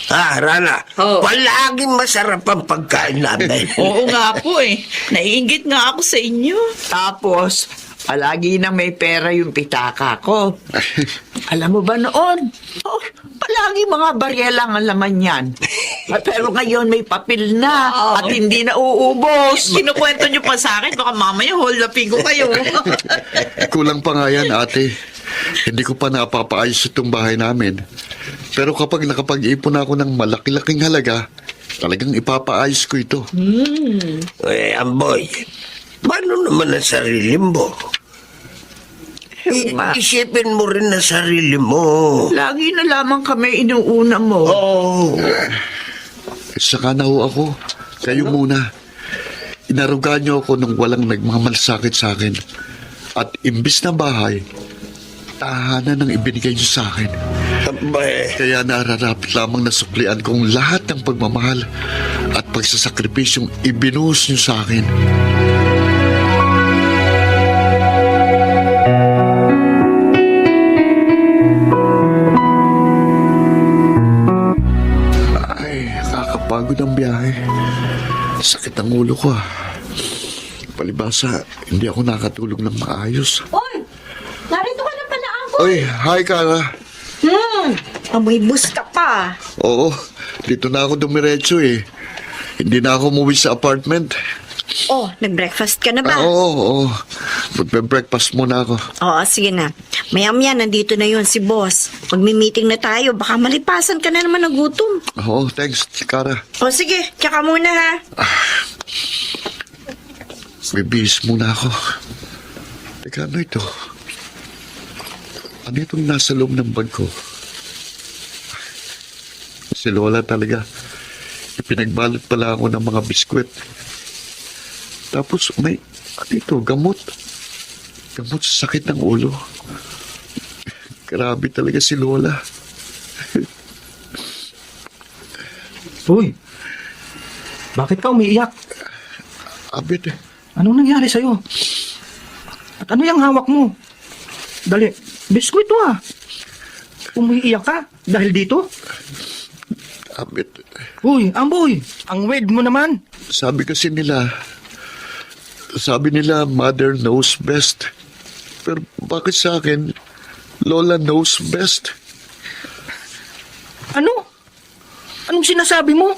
S7: Rana,
S4: Oh.
S7: palaging masarap ang pagkain namin.
S4: Oo nga po eh. Naiingit nga ako sa inyo.
S5: Tapos, Palagi na may pera yung pitaka ko. Alam mo ba noon? Oh, palagi mga barya lang ang laman yan. Pero ngayon may papel na at hindi na uubos.
S4: Kinukwento niyo pa sa akin, baka mamaya hold upin ko kayo.
S2: Kulang pa nga yan, ate. Hindi ko pa napapaayos itong bahay namin. Pero kapag nakapag-ipon ako ng malaki-laking halaga, talagang ipapaayos ko ito.
S7: Amboy, paano naman ang sarili mo? Isipin mo rin ang sarili mo.
S5: Lagi na lamang kami inuuna mo.
S7: Oh.
S2: Saka na ho ako. Kayo muna. Inarugaan niyo ako nung walang nagmamalasakit sa akin. At imbis na bahay, tahanan ang ibinigay niyo sa akin. Kaya nararapat lamang na suklian kong lahat ng pagmamahal at pagsasakripisyong ibinuhos niyo sa akin. Ay, kakapagod ang biyahe. Sakit ang ulo ko ah. Palibasa, hindi ako nakatulog ng maayos.
S3: Oy! Narito ka na pala, Amboy!
S2: Oy, hi Kara.
S3: Amoy bus ka pa.
S2: Oo, dito na ako dumiretso eh. Hindi na ako umuwi sa apartment.
S3: Oh, nag-breakfast ka na ba?
S2: Oo. Magbe-breakfast muna ako.
S3: Oo, sige na. Maya-maya, nandito na yun si boss. Magmi-meeting na tayo. Baka malipasan ka na naman ng gutom.
S2: Oo, thanks, Kara.
S3: O sige, tsaka muna ha.
S2: Bibihis muna ako. Teka, ano ito? Ano itong nasa loob ng bag ko? Si Lola talaga. Ipinagbalot pala ako ng mga biskwit. Tapos may, ano ito, gamot. Gamot sa sakit ng ulo. Grabe talaga si Lola.
S6: Uy, bakit ka umiiyak?
S2: Abit eh.
S6: Anong nangyari sa'yo? At ano yung hawak mo? Dali, biskwit to ah. Umiiyak ka dahil dito?
S2: Abit.
S6: Uy, Amboy, ang weird mo naman.
S2: Sabi nila, mother knows best. Pero bakit sa akin, Lola knows best?
S6: Ano? Anong sinasabi mo?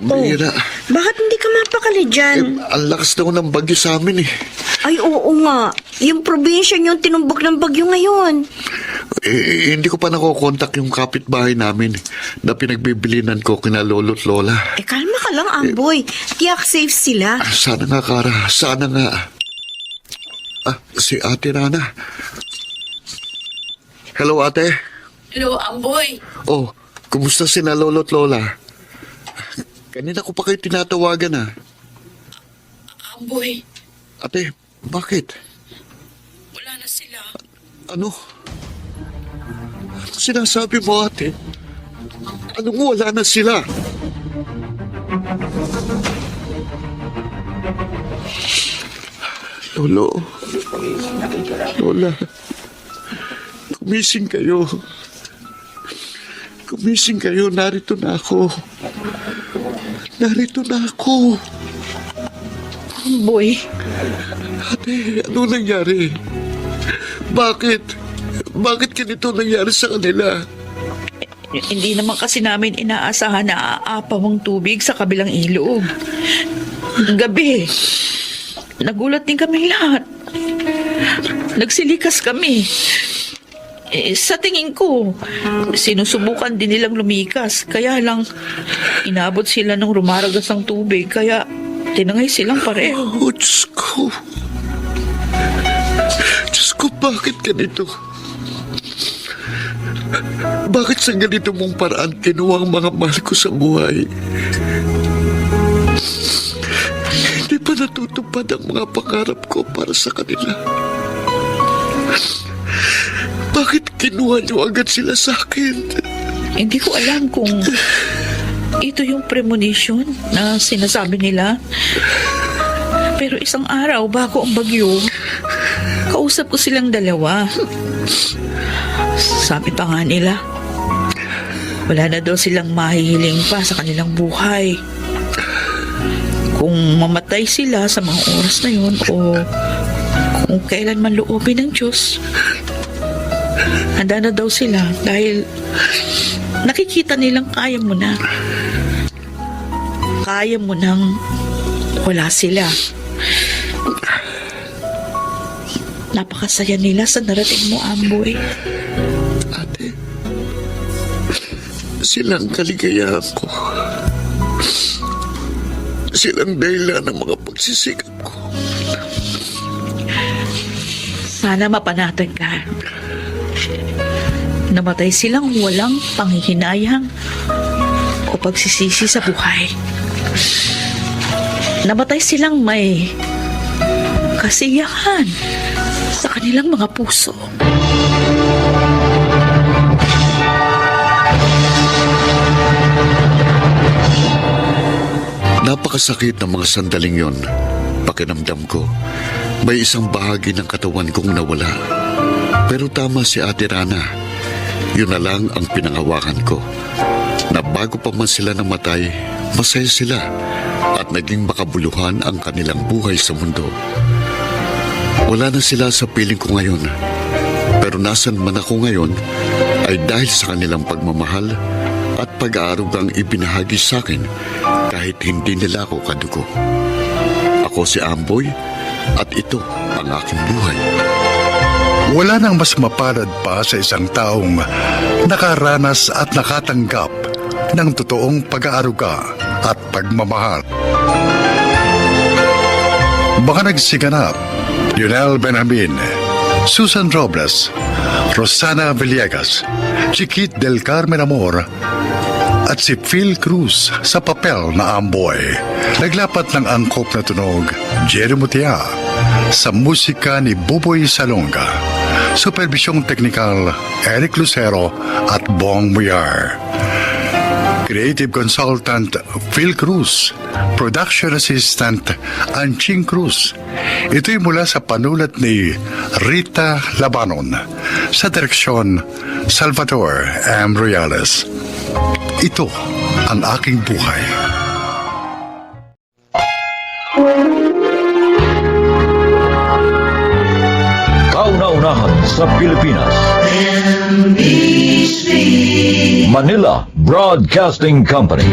S2: Bihira.
S3: Bakit hindi ka mapakali dyan?
S2: Ang lakas daw ng bagyo sa amin eh.
S3: Ay, oo nga. Yung probinsya niyo tinumbok ng bagyo ngayon.
S2: Hindi ko pa nakokontak yung kapitbahay namin na pinagbibilinan ko kina lolo't lola.
S3: Kalma ka lang, Amboy. Tiyak safe sila.
S2: Sana nga, Kara. Sana nga. Si Ate Rana. Hello, Ate.
S4: Hello, Amboy.
S2: Oh, kumusta sina lolo't lola? Kanina ko pa kayo tinatawagan ah.
S4: Amboy,
S2: Ate, bakit?
S4: wala na sila.
S2: Ano? Ano sinasabi mo, ate? Anong wala na sila? Lolo. Lola. Kumising kayo. Kumising kayo. Narito na ako. Narito na ako.
S4: Amboy,
S2: Ate, ano nangyari? Bakit? Bakit ganito nangyari sa kanila?
S4: hindi naman kasi namin inaasahan na aapaw ang tubig sa kabilang ilog. Gabi, nagulat din kami lahat. Nagsilikas kami. Sa tingin ko, sinusubukan din nilang lumikas. Kaya lang, inabot sila ng rumaragas ang tubig. Kaya, tinangay silang pareho.
S2: Oh, Diyos ko. Diyos ko, bakit ganito? Bakit sa ganito mong paraan kinuha ang mga mahal ko sa buhay? Hindi pa natutupad ang mga pangarap ko para sa kanila. Bakit kinuha niyo agad sila sa akin?
S4: Hindi ko alam kung ito yung premonition na sinasabi nila. Pero isang araw bago ang bagyo, kausap ko silang dalawa. Sabi pa nga nila, Wala na daw silang mahihiling pa sa kanilang buhay. Kung mamatay sila sa mga oras na yun o kung kailan man loobin ng Diyos, handa na daw sila dahil nakikita nilang kaya mo na. Kaya mo nang wala sila. Napakasaya nila sa narating mo, Amboy.
S2: Ate, silang kaligayahan ko. Silang dahilan ng mga pagsisikap ko.
S4: Sana mapanatag ka. Namatay silang walang panghihinayang o pagsisisi sa buhay. Namatay silang may kasiyahan sa kanilang mga puso.
S2: Napakasakit ng mga sandaling yon. Pakiramdam ko, may isang bahagi ng katawan kong nawala. Pero tama si Ate Rana. Yun na lang ang pinangawakan ko. Na bago pa man sila namatay, masaya sila at naging makabuluhan ang kanilang buhay sa mundo. Wala na sila sa piling ko ngayon. Pero nasan man ako ngayon ay dahil sa kanilang pagmamahal at pag-aarugang ibinahagi sa akin kahit hindi nila ako kadugo. Ako si Amboy at ito ang aking buhay.
S1: Wala nang mas mapalad pa sa isang taong nakaranas at nakatanggap ng totoong pag-aaruga at pagmamahal. Mga nagsiganap, Lionel Benjamin, Susan Robles, Rosana Villegas, Chiquit del Carmen Amor, at si Phil Cruz sa papel na Amboy. Naglapat ng angkop na tunog, Jerry Mutia, sa musika ni Buboy Salonga. Supervisyong teknikal, Eric Lucero at Bong Muyar. Creative Consultant, Phil Cruz. Production Assistant, Anching Cruz. Ito'y mula sa panulat ni Rita Labanon. Sa direksyon, Salvador M. Reales. Ito ang aking buhay.
S10: Kauna-unahan sa Pilipinas. Manila Broadcasting Company.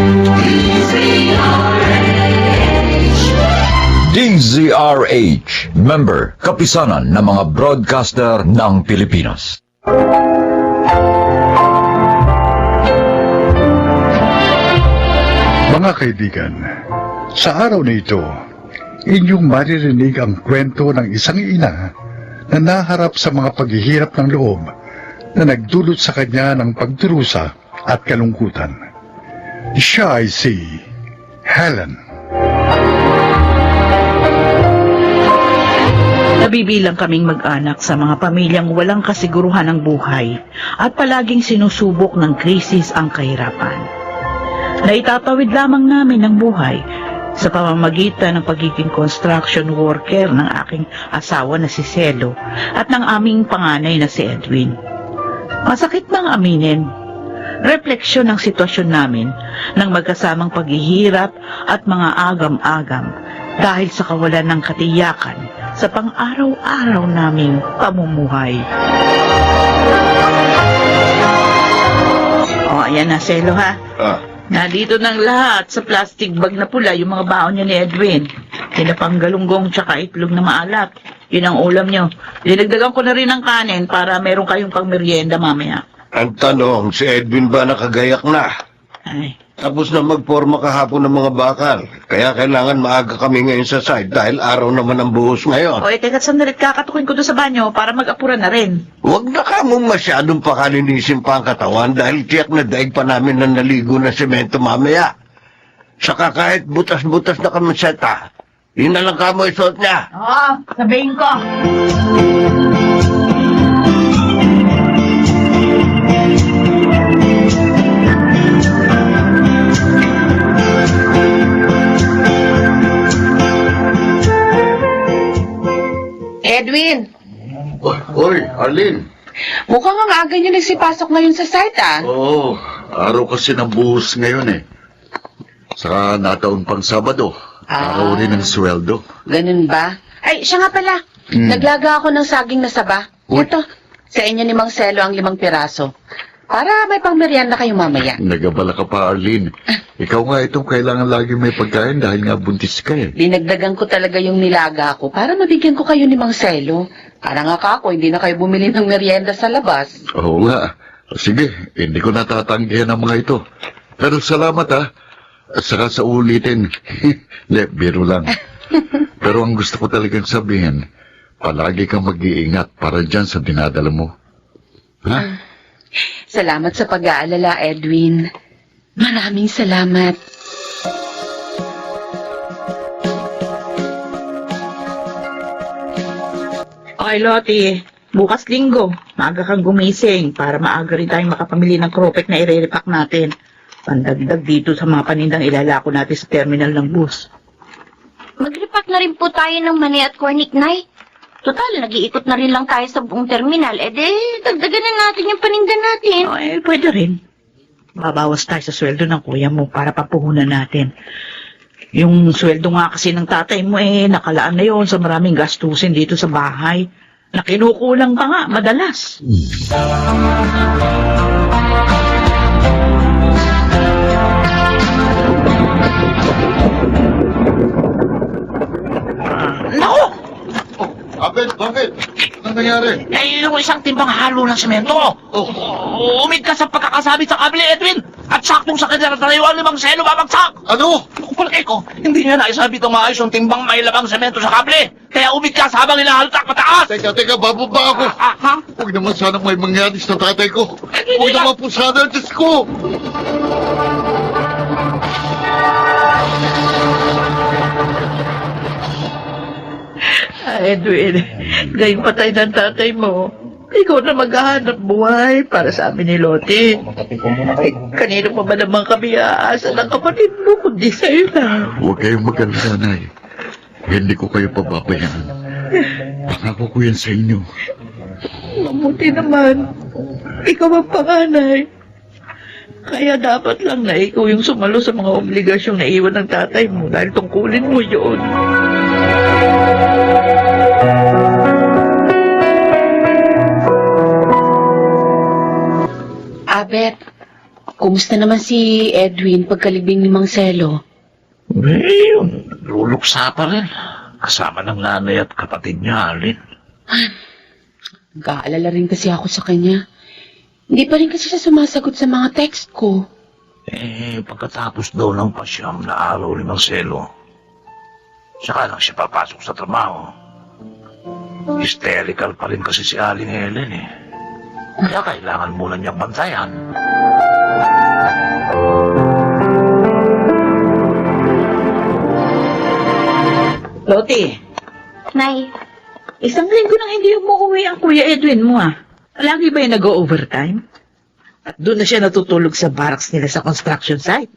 S10: DZRH, member, kapisanan ng mga broadcaster ng Pilipinas.
S1: Mga kaibigan, sa araw na ito, inyong maririnig ang kwento ng isang ina na naharap sa mga paghihirap ng loob na nagdulot sa kanya ng pagdurusa at kalungkutan. Siya ay si Helen.
S4: Nabibilang kaming mag-anak sa mga pamilyang walang kasiguruhan ng buhay at palaging sinusubok ng krisis ang kahirapan. Naitatawid lamang namin ang buhay sa pamamagitan ng pagiging construction worker ng aking asawa na si Celo at ng aming panganay na si Edwin. Masakit bang aminin? Refleksyon ng sitwasyon namin ng magkasamang paghihirap at mga agam-agam dahil sa kawalan ng katiyakan sa pang-araw-araw naming pamumuhay. O, ayan na, Celo, ha? Nandito ng lahat sa plastic bag na pula yung mga baon niya ni Edwin. Tinapang galunggong tsaka itlog na maalat. Yun ang ulam niyo. Dinagdagan ko na rin ng kanin para meron kayong pang merienda mamaya.
S7: Ang tanong, si Edwin ba nakagayak na?
S4: Ay,
S7: Tapos na magporma kahapon ng mga bakal. Kaya kailangan maaga kami ngayon sa site dahil araw naman ang buhos ngayon.
S4: o teka sandalit, kakatukin ko doon sa banyo para mag-apura na rin.
S7: Huwag na kamong masyadong pakalinisin pa ang katawan dahil tiyak na daig pa namin na naligo ng semento mamaya. Saka kahit butas-butas na kamiseta, yun na lang kamo isuot niya.
S4: Oo, sabihin ko.
S11: Edwin,
S7: Oy, Arlene.
S11: mukhang ang aga niyo nagsipasok ngayon sa site, ah.
S7: Oo,
S2: araw kasi ng buhos ngayon eh. Saka nataon pang Sabado, araw rin ng sweldo.
S9: Ganun ba? Ay, siya nga pala. Naglaga ako ng saging na saba.
S2: Uy.
S9: Ito, sa inyo ni Mang Selo ang 5 piraso. Para may pangmeryenda kayo mamaya.
S2: Nagabala ka pa, Arlene. Ikaw nga itong kailangan lagi may pagkain dahil nga buntis ka eh.
S9: Dinagdagan ko talaga yung nilaga ko para mabigyan ko kayo ni Mang Selo. Para nga kako, hindi na kayo bumili ng merienda sa labas.
S2: Oo nga. Sige, hindi ko natatanggihan ang mga ito. Pero salamat At saka sa ulitin. Hindi, biro lang. Pero ang gusto ko talagang sabihin, palagi kang mag-iingat para dyan sa dinadala mo. Ha?
S9: Salamat sa pag-aalala, Edwin. Maraming salamat.
S4: Okay, Lottie. Bukas linggo, maaga kang gumising para maaga rin tayong makapamili ng kropek na ire-repack natin. Pandagdag dito sa mga panindang ilalako natin sa terminal ng bus.
S3: Mag-repack na rin po tayo ng mani at cornic, Nay. Total, nag-iikot na rin lang tayo sa buong terminal. Dagdagan na natin yung paninda natin.
S4: Pwede rin. Babawas tayo sa sweldo ng kuya mo para papuhunan natin. Yung sweldo nga kasi ng tatay mo nakalaan na yon sa maraming gastusin dito sa bahay. Na kinukulang pa nga, madalas.
S2: Naku! Bakit? Anong nangyari?
S6: Yung isang timbang halo ng semento. Umid ka sa pagkakasabit sa kable, Edwin. At saktong sa kanya natayuan ni Mang Selo babagsak.
S2: Ano?
S6: Kung palagay ko, hindi niya naisabit ang maayos yung timbang may labang semento sa kable. Kaya umid ka sa habang hinahaltak pataas.
S2: Teka, bababa ako.
S6: Ha?
S2: Huwag naman sana may mangyari sa tatay ko. Huwag naman po sana, Diyos ko.
S4: Edwin, ngayon patay ng tatay mo. Ikaw na maghahanap buhay para sa amin ni Lottie. Kanino pa ba naman kami aasa ng kapatid mo kundi sa'yo na?
S2: Huwag kayong mag-alala, Nay. Hindi ko kayo pababayaan. Pangako ko yan sa inyo.
S4: Mabuti naman. Ikaw ang panganay. Kaya dapat lang na ikaw yung sumalo sa mga obligasyong naiwan ng tatay mo dahil tungkulin mo yun.
S9: Abet, kumusta naman si Edwin pagkalibing ni Mang Selo?
S6: Luluksa pa rin. Kasama ng nanay at kapatid niya, Alin.
S9: Nag-aalala rin kasi ako sa kanya. Hindi pa rin kasi siya sumasagot sa mga text ko.
S6: Pagkatapos daw ng pasyam na araw ni Mang Selo, saka lang siya papasok sa trabaho. Hysterical pa rin kasi si Aling Helen Kaya kailangan muna niyang bantayan.
S4: Lottie,
S3: Nay,
S4: isang linggo nang hindi umuwi ang Kuya Edwin mo Lagi ba yung nag-overtime? At doon na siya natutulog sa barracks nila sa construction site.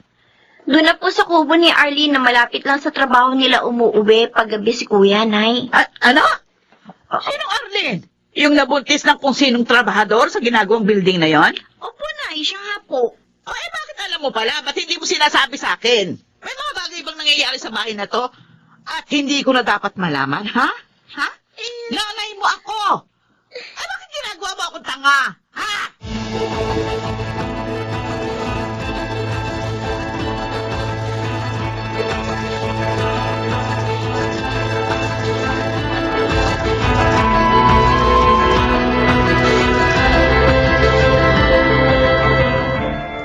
S3: doon na po sa kubo ni Arlene na malapit lang sa trabaho nila umuuwi paggabi si Kuya, Nay.
S4: Ano? Sinong Arlene? Yung nabuntis ng kung sinong trabahador sa ginagawang building na yon?
S3: Opo, Nay, siya nga po.
S4: Bakit alam mo pala? Ba't hindi mo sinasabi sa akin? May mga bagay bang nangyayari sa bahay na to? At hindi ko na dapat malaman, ha? Ha? Nanay mo ako! Bakit ginagawa mo akong tanga? Ha?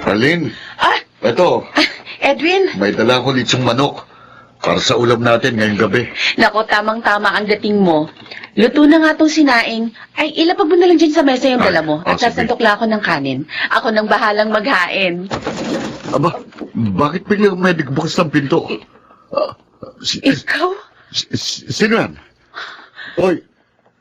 S2: Arlene, eto,
S9: Edwin,
S2: may dala ko litsong manok para sa ulam natin ngayong gabi.
S9: nako tamang-tama ang dating mo. Luto na nga tong sinaing. Ay, ilapag mo na lang dyan sa mesa yung dala mo. At
S2: sige.
S9: sasandok ako ng kanin. Ako nang bahalang maghain.
S2: Aba, bakit biglang may nagbukas ng pinto?
S9: Ikaw?
S2: Sino yan? Oy,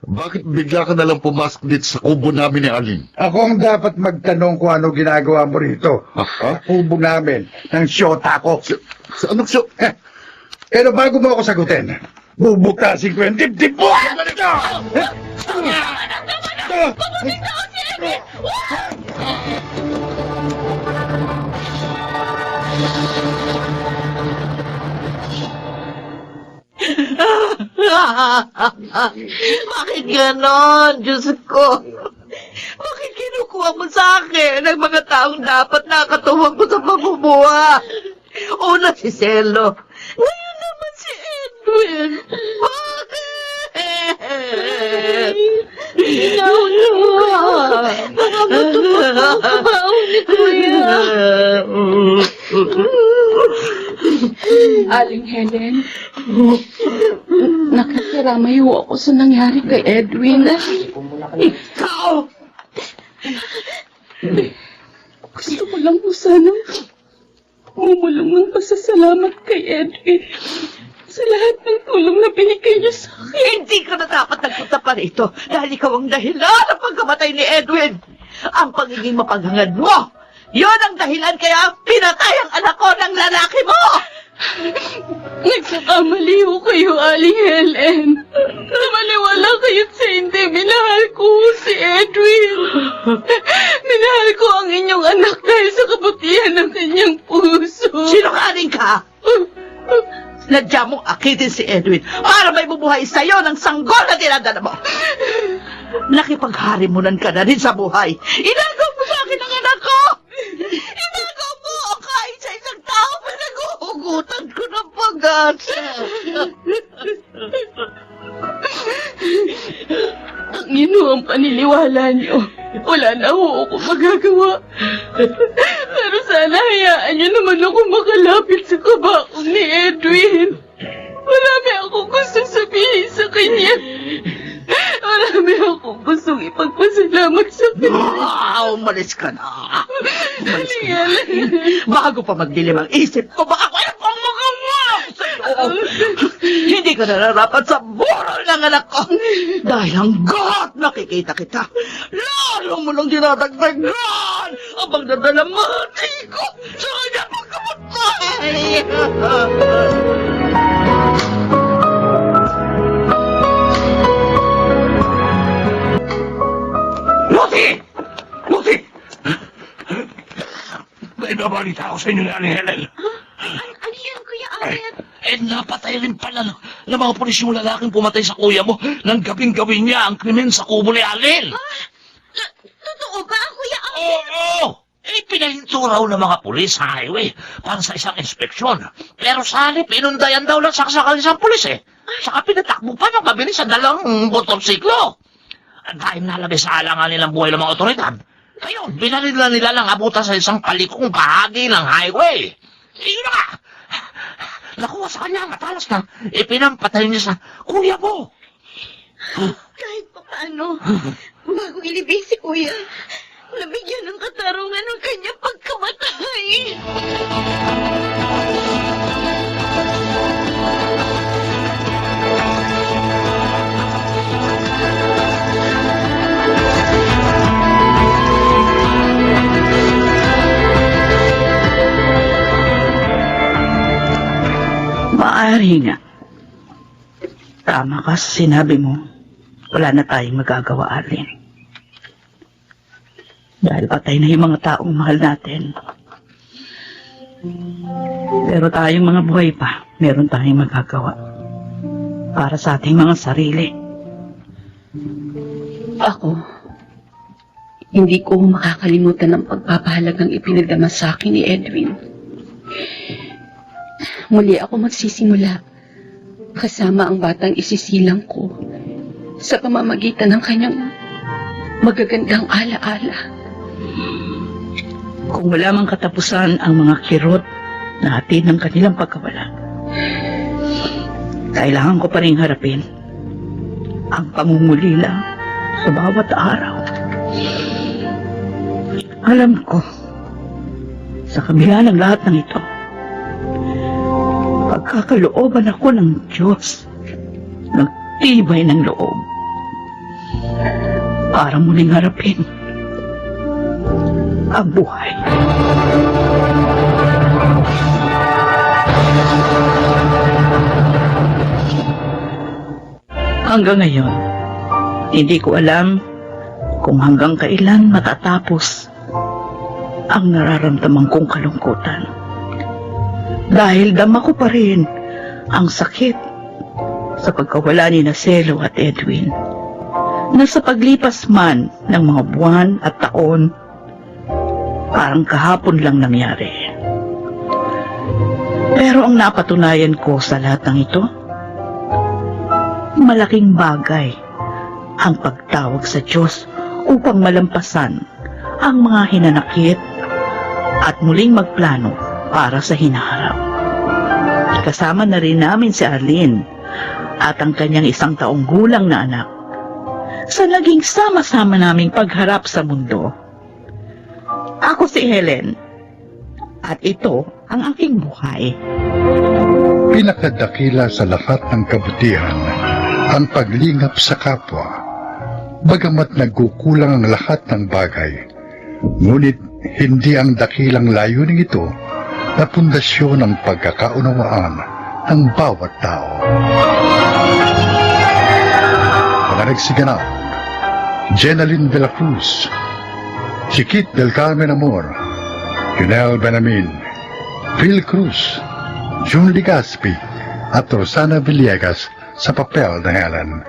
S2: bakit bigla ka nalang pumasok dito sa kubo namin ni Aling?
S1: Ako ang dapat magtanong kung ano ginagawa mo rito.
S2: Ha?
S1: Kubo namin ng syota ko.
S2: Sa anong siyo?
S1: Pero bago mo ako sagutin, bubuktasin ko yung dibdib mo!
S11: Bakit ganon, Diyos ko? Bakit kinukuha mo sa akin ang mga taong dapat nakatuwang ko sa pamumuha? Una si Celo. Ngayon naman si Edwin. Bakit?
S3: ni Kuya.
S12: Aling Helen, nakikiramay ho ako sa nangyari kay Edwin.
S11: Ikaw!
S12: Gusto ko lang po sana umulong ng pasasalamat kay Edwin sa lahat ng tulong na binigay niyo sa akin.
S11: Hindi ka na dapat nagpunta pa rito dahil ikaw ang dahilan ng pagkamatay ni Edwin. Ang pagiging mapaghangad mo, yon ang dahilan kaya pinatay ang anak ko ng lalaki mo!
S12: Nagkakamali ho kayo, Aling Helen. Namaniwala kayo sa hindi. Minahal ko si Edwin. Minahal ko ang inyong anak dahil sa kabutihan ng kanyang puso.
S11: Sinungaling ka! Nadya mong akitin si Edwin para may bubuhay sa'yo ng sanggol na dinadala mo. Nakipagharimunan ka na rin sa buhay. Inagaw mo sa akin ang anak ko! Inagaw mo ang kahit sa isang tao pinag-uugutan ko ng pag-asa.
S12: Ang inuang paniniwala niyo. Wala na ho ako magagawa. Pero sana hayaan niyo naman ako makalapit sa kabakong ni Edwin. Marami akong gustong sabihin sa kanya. Marami akong gustong ipagpasalamat sa kanya.
S11: Umalis ka na. Umalis ka na. Bago pa magdilim ang isip ko, baka ko yung pamagawa sa'yo. Hindi ka nararapat sa burol ng anak ko. Dahil hanggat nakikita kita, lalo mo lang dinadagdagan ang pagdadalamati ko sa kanya pagkamatay.
S13: Lucy! Lucy! May babalita ako sa inyo ni Aling Helen.
S3: Ano yan, Kuya Albert?
S13: Napatay rin pala ng mga pulis yung lalaking pumatay sa kuya mo nang gabing-gawin niya ang krimen sa kubo ni Alin.
S3: Totoo ba, Kuya Albert?
S13: Oo! Pinahinto raw ng mga pulis sa highway para sa isang inspeksyon. Pero sa halip, inundayan daw lang saksakan isang pulis eh. Saka pinatakbo pa ng mabilis sa dalang motorsiklo. Dahil nalabis sa alangan nilang buhay ng mga otoridad. Ayun, binalila nila lang abutan sa isang palikong bahagi ng highway. Yun na nga! Nakuha sa kanya ang matalas na ipinampatay niya sa kuya mo.
S3: Kahit pa paano, bago ilibing si Kuya, nabigyan ng katarungan ng kanyang pagkamatay.
S4: Maaari nga. Tama ka sa sinabi mo. Wala na tayong magagawa, Arlene. Dahil patay na yung mga taong mahal natin. Pero tayong mga buhay pa, meron tayong magagawa. Para sa ating mga sarili.
S12: Ako, hindi ko makakalimutan ang pagpapahalagang ipinagdama sa akin ni Edwin. Muli ako magsisimula kasama ang batang isisilang ko sa pamamagitan ng kanyang magagandang alaala.
S4: Kung wala mang katapusan ang mga kirot na hatid ng kanilang pagkawala, kailangan ko pa rin harapin ang pangungulila sa bawat araw. Alam ko, sa kabila ng lahat ng ito, pagkakalooban ako ng Diyos, nagtibay ng loob, para muling harapin ang buhay. Hanggang ngayon, hindi ko alam kung hanggang kailan matatapos ang nararamdaman kong kalungkutan. Dahil dama ko pa rin ang sakit sa pagkawala ni Nacelo at Edwin, na sa paglipas man ng mga buwan at taon, parang kahapon lang nangyari. Pero ang napatunayan ko sa lahat ng ito, malaking bagay ang pagtawag sa Diyos upang malampasan ang mga hinanakit at muling magplano para sa hinaharap. Kasama na rin namin si Arlene at ang kanyang 1 taong gulang na anak sa naging sama-sama naming pagharap sa mundo. Ako si Helen at ito ang aking buhay.
S1: Pinakadakila sa lahat ng kabutihan ang paglingap sa kapwa. Bagamat nagkukulang ang lahat ng bagay, ngunit hindi ang dakilang layuning ito na pundasyon ng pagkakaunawaan ng bawat tao. Mga nagsiganap, Jenaline de la Cruz, Chiquit del Carmen Amor, Yunel Benamin, Phil Cruz, June Ligaspi, at Rosana Villegas sa papel na Helen.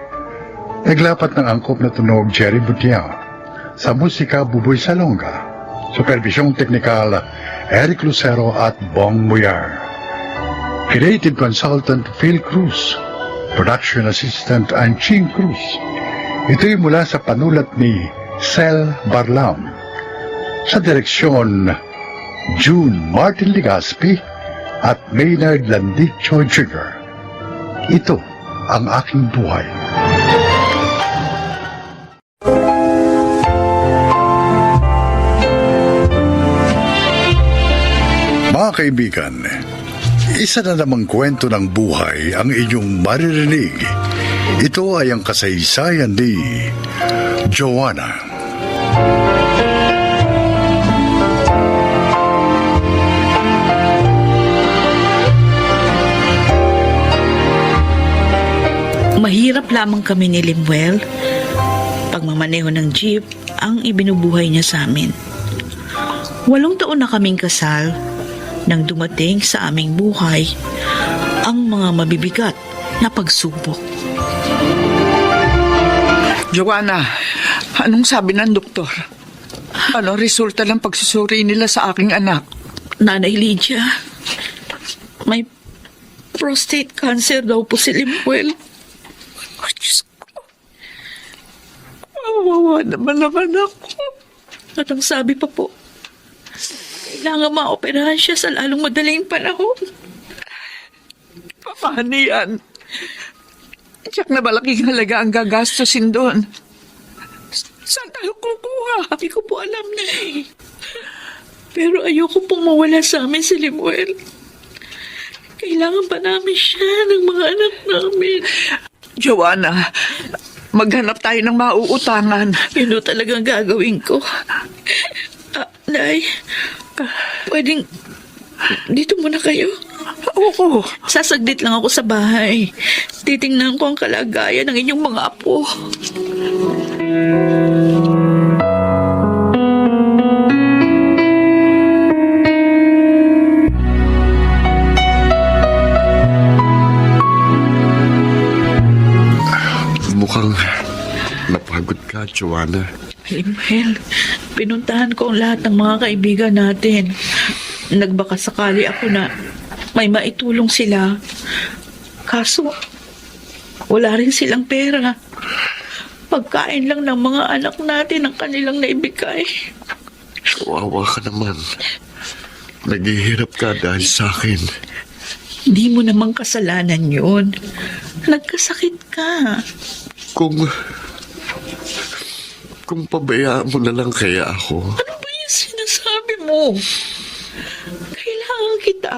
S1: Naglapat ng angkop na tunog Jerry Butiao, sa musika Buboy Salonga, supervisyong teknikal Eric Lucero at Bong Muyar. Creative consultant Phil Cruz, production assistant Anching Cruz. Ito'y mula sa panulat ni Sel Barlam. Sa direksyon June Martin Ligaspi at Maynard Landicho Jr. Ito ang aking buhay. Mga kaibigan, isa na namang kwento ng buhay ang inyong maririnig. Ito ay ang kasaysayan ni Joanna.
S4: Mahirap lamang kami ni Limuel. Pagmamaneho ng jeep ang ibinubuhay niya sa amin. 8 taon na kaming kasal nang dumating sa aming buhay ang mga mabibigat na pagsubok.
S5: Joanna, anong sabi ng doktor? Ano resulta ng pagsusuri nila sa aking anak?
S4: Nanay Lydia, may prostate cancer daw po si Limuel.
S5: Oh, Diyos ko. Kawawa naman ang anak ko.
S4: At ang sabi pa po, kailangan maoperahan siya sa lalong madaling panahon.
S5: Paano yan? Tiyak na malaking halaga ang gagastusin doon. Saan tayo kukuha?
S4: Hindi ko po alam na eh. Pero ayoko pong mawala sa amin si Limuel. Kailangan pa namin siya ng mga anak namin.
S5: Joanna, maghanap tayo ng mauutangan.
S4: Yun o talagang gagawin ko. Nay, pwedeng dito muna kayo?
S5: Oo.
S4: Sasaglit lang ako sa bahay. Titingnan ko ang kalagayan ng inyong mga apo.
S7: Mukhang napagod ka, Joanna.
S4: Limuel, pinuntahan ko ang lahat ng mga kaibigan natin. Nagbaka sakali ako na may maitulong sila. Kaso, wala rin silang pera. Pagkain lang ng mga anak natin ang kanilang naibigay.
S7: Kawawa ka naman. Naghihirap ka dahil sa akin.
S4: Hindi mo namang kasalanan yun. Nagkasakit ka.
S7: Kung pabayaan mo na lang kaya ako.
S4: Ano ba yung sinasabi mo? Kailangan kita.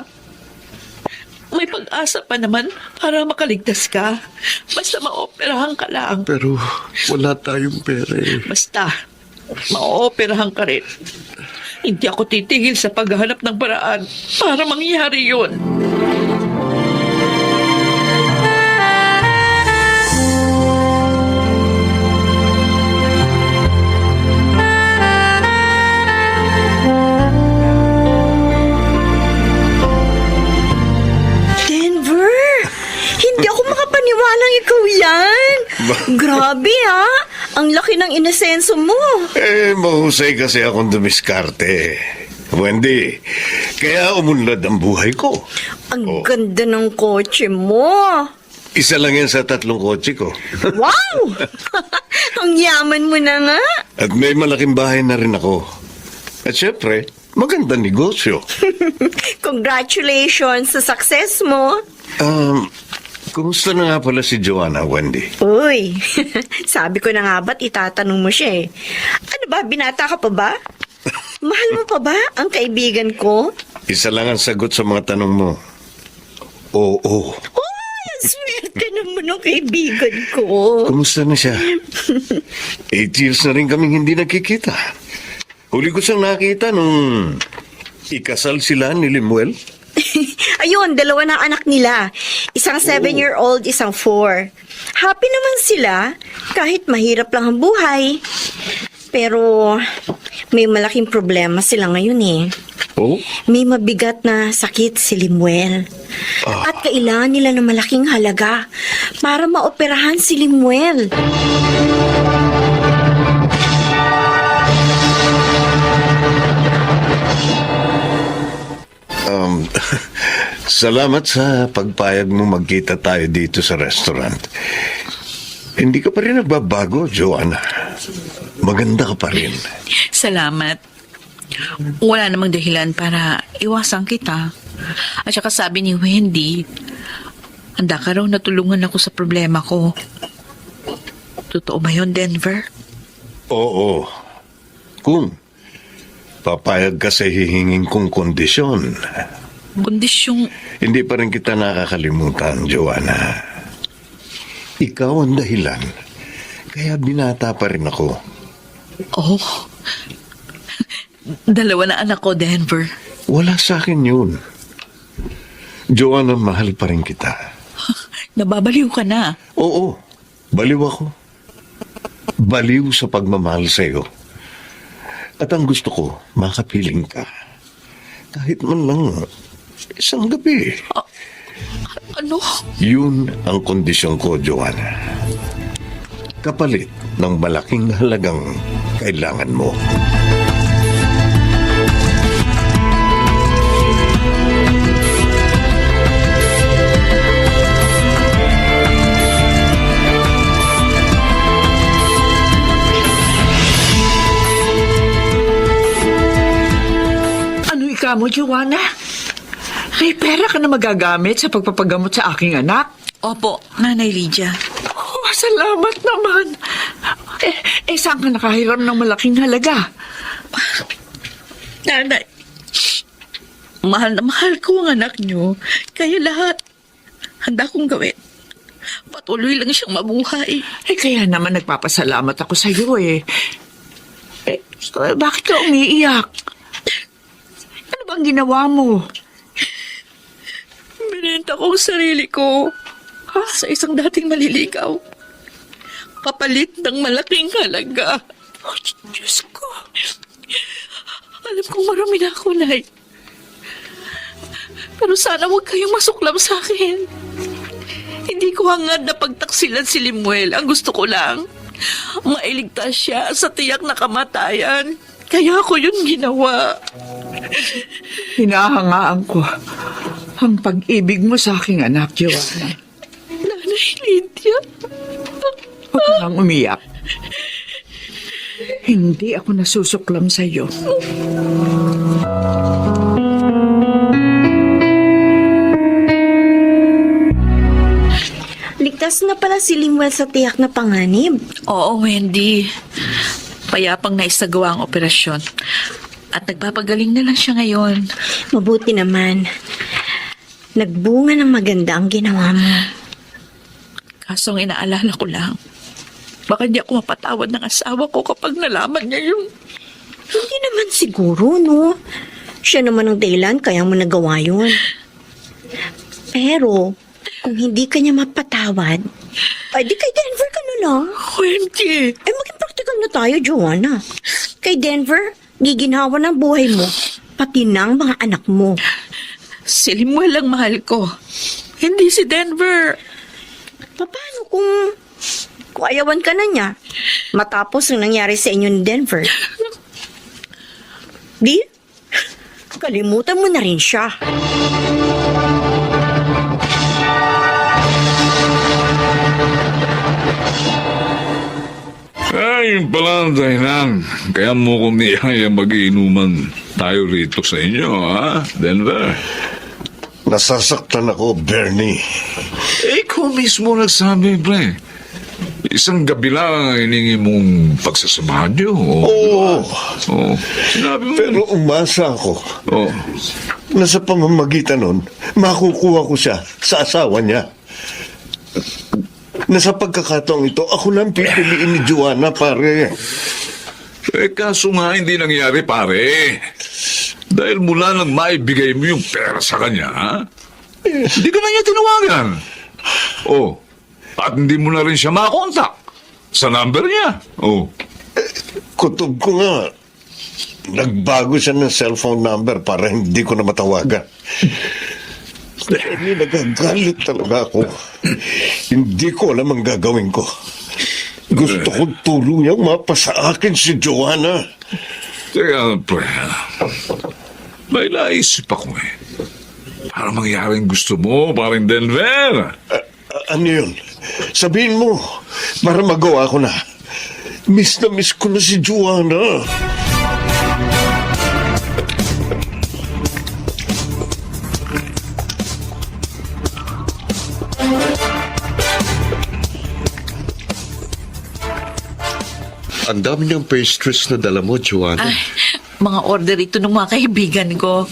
S4: May pag-asa pa naman para makaligtas ka. Basta maoperahan ka lang.
S7: Pero wala tayong pera eh.
S4: Basta, maoperahan ka rin. Hindi ako titigil sa paghahanap ng paraan para mangyari yun.
S3: Grabe ha! Ang laki ng inasenso mo.
S7: Mahusay kasi akong dumiskarte. Wendy, kaya umunlad ang buhay ko.
S3: Ang ganda ng kotse mo.
S7: Isa lang yan sa 3 kotse ko.
S3: Wow! Ang yaman mo na nga.
S7: At may malaking bahay na rin ako. At syempre, magandang negosyo.
S3: Congratulations sa success mo.
S7: Kumusta na nga pala si Joanna, Wendy?
S3: Uy, sabi ko na nga ba't itatanong mo siya eh. Ano ba, binata ka pa ba? Mahal mo pa ba ang kaibigan ko?
S7: Isa lang ang sagot sa mga tanong mo. Oo.
S3: Uy, ang swerte naman ng kaibigan ko.
S7: Kumusta na siya? 8 years na rin kaming hindi nakikita. Huli ko siyang nakita nung ikasal sila ni Limuel.
S3: Ayun, 2 ng anak nila. Isang 7-year-old, isang 4. Happy naman sila kahit mahirap lang ang buhay. Pero may malaking problema sila ngayon eh.
S7: Oh?
S3: May mabigat na sakit si Limuel. At kailangan nila ng malaking halaga para maoperahan si Limuel.
S7: Salamat sa pagpayag mo magkita tayo dito sa restaurant. Hindi ka pa rin nagbabago, Joanna. Maganda ka pa rin.
S4: Salamat. Wala namang dahilan para iwasan kita. At saka sabi ni Wendy, handa ka raw na tulungan ako sa problema ko. Totoo ba yun, Denver?
S7: Oo. Kung papayag ka sa hihingin kong kondisyon.
S4: Kondisyong...
S7: Hindi pa rin kita nakakalimutan, Joanna. Ikaw ang dahilan. Kaya binata pa rin ako.
S4: Oh, 2 na anak ko, Denver.
S7: Wala sa akin yun. Joanna, mahal pa rin kita.
S4: Nababaliw ka na.
S7: Oo, baliw ako. Baliw sa pagmamahal sa'yo. At ang gusto ko, makapiling ka. Kahit man lang isang gabi.
S4: Ano?
S7: Yun ang kondisyon ko, Joanna. Kapalit ng malaking halagang kailangan mo.
S5: Ano ikaw mo, Joanna? May pera ka na magagamit sa pagpapagamot sa aking anak?
S4: Opo, Nanay Lydia.
S5: Oh, salamat naman. Saan ka nakahiram ng malaking halaga?
S4: Nanay, mahal na mahal ko ang anak niyo. Kaya lahat, handa kong gawin. Patuloy lang siyang mabuhay.
S5: Kaya naman nagpapasalamat ako sa iyo eh. Bakit ka umiiyak? Ano bang ginawa mo?
S4: Binenta ko ang sarili ko sa isang dating maliligaw. Kapalit ng malaking halaga.
S5: Oh, Diyos ko.
S4: Alam kong marami na ako, Nay. Pero sana huwag kayong masuklam sa akin. Hindi ko hangad na pagtaksilan si Limuel. Ang gusto ko lang, mailigtas siya sa tiyak na kamatayan. Kaya ako yun ginawa.
S5: Hinahangaan ko ang pag-ibig mo sa aking anak, Joanna.
S4: Nanay Lydia.
S5: Huwag ka nang umiyak. Hindi ako nasusuklam sa iyo.
S3: Ligtas na pala si Limuel sa tiyak na panganib.
S4: Oo, Wendy. Payapang naisagawa ang operasyon. At nagpapagaling na lang siya ngayon.
S3: Mabuti naman. Nagbunga ng maganda ang ginawa mo.
S4: Kaso ang inaalala ko lang, baka di ako mapatawad ng asawa ko kapag nalaman niya yung...
S3: Hindi naman siguro, no? Siya naman ang dahilan kaya mo nagawa yun. Pero, kung hindi ka niya mapatawad, ay di kay Denver ka na lang.
S4: Wendy!
S3: Ay maging practical na tayo, Joanna. Kay Denver, giginhawa ng buhay mo, pati ng mga anak mo.
S4: Si Limuel ang mahal ko. Hindi si Denver.
S3: Paano kung ayawan ka na niya. Matapos ang nangyari sa inyo ni Denver. Di? Kalimutan mo na rin siya.
S8: Ay, yun pala ang dahilan. Kaya mo kong niyaya mag-iinuman tayo rito sa inyo, ha, Denver?
S7: Nasasaktan ako, Bernie.
S8: Ikaw mismo nagsabi, pre. Isang gabi lang ang hiningi mong pagsasamahan niyo.
S7: Oo.
S8: Oh, sinabi mo.
S7: Pero umasa ako
S8: Oh.
S7: na sa pamamagitan nun, makukuha ko siya sa asawa niya. Na sa pagkakataong ito, ako lang pipiliin ni Joanna, pare.
S8: Kaso nga hindi nangyari, pare. Dahil mula nang maibigay mo yung pera sa kanya, hindi ka na niya tinawagan. Oh, at hindi mo na rin siya makontak sa number niya. Oh.
S7: Kutob ko nga, nagbago siya ng cellphone number para hindi ko na matawagan. Bernie, nagagalit talaga ako. Hindi ko alam ang gagawin ko. Gusto ko tuluyang mapasa akin si Joanna.
S8: Teka, pre. May naisip ako eh. Para mangyaring gusto mo, parang Denver.
S7: Ano yun? Sabihin mo, para magawa ko na. Miss na miss ko na si Joanna.
S2: Ang dami niyang pastries na dala mo, Joanna.
S4: Ay, mga order ito ng mga kaibigan ko.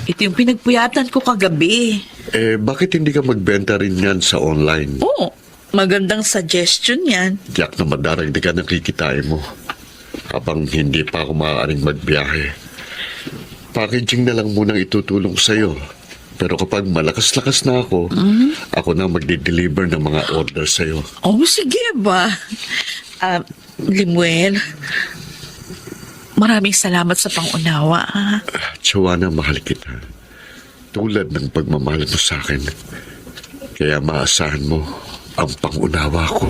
S4: Ito yung pinagpuyatan ko kagabi.
S2: Bakit hindi ka magbenta rin yan sa online?
S4: Oo, magandang suggestion yan.
S2: Tiyak na madaragdi ka ng kikitain mo. Habang hindi pa ako maaaring magbiyahe. Packaging na lang munang itutulong sa'yo. Pero kapag malakas-lakas na ako, ako na magdi-deliver ng mga order sa'yo.
S4: Oh, sige ba? Limuel, maraming salamat sa pangunawa.
S2: Joanna, mahal kita. Tulad ng pagmamahal mo sa akin. Kaya maasahan mo ang pangunawa ko.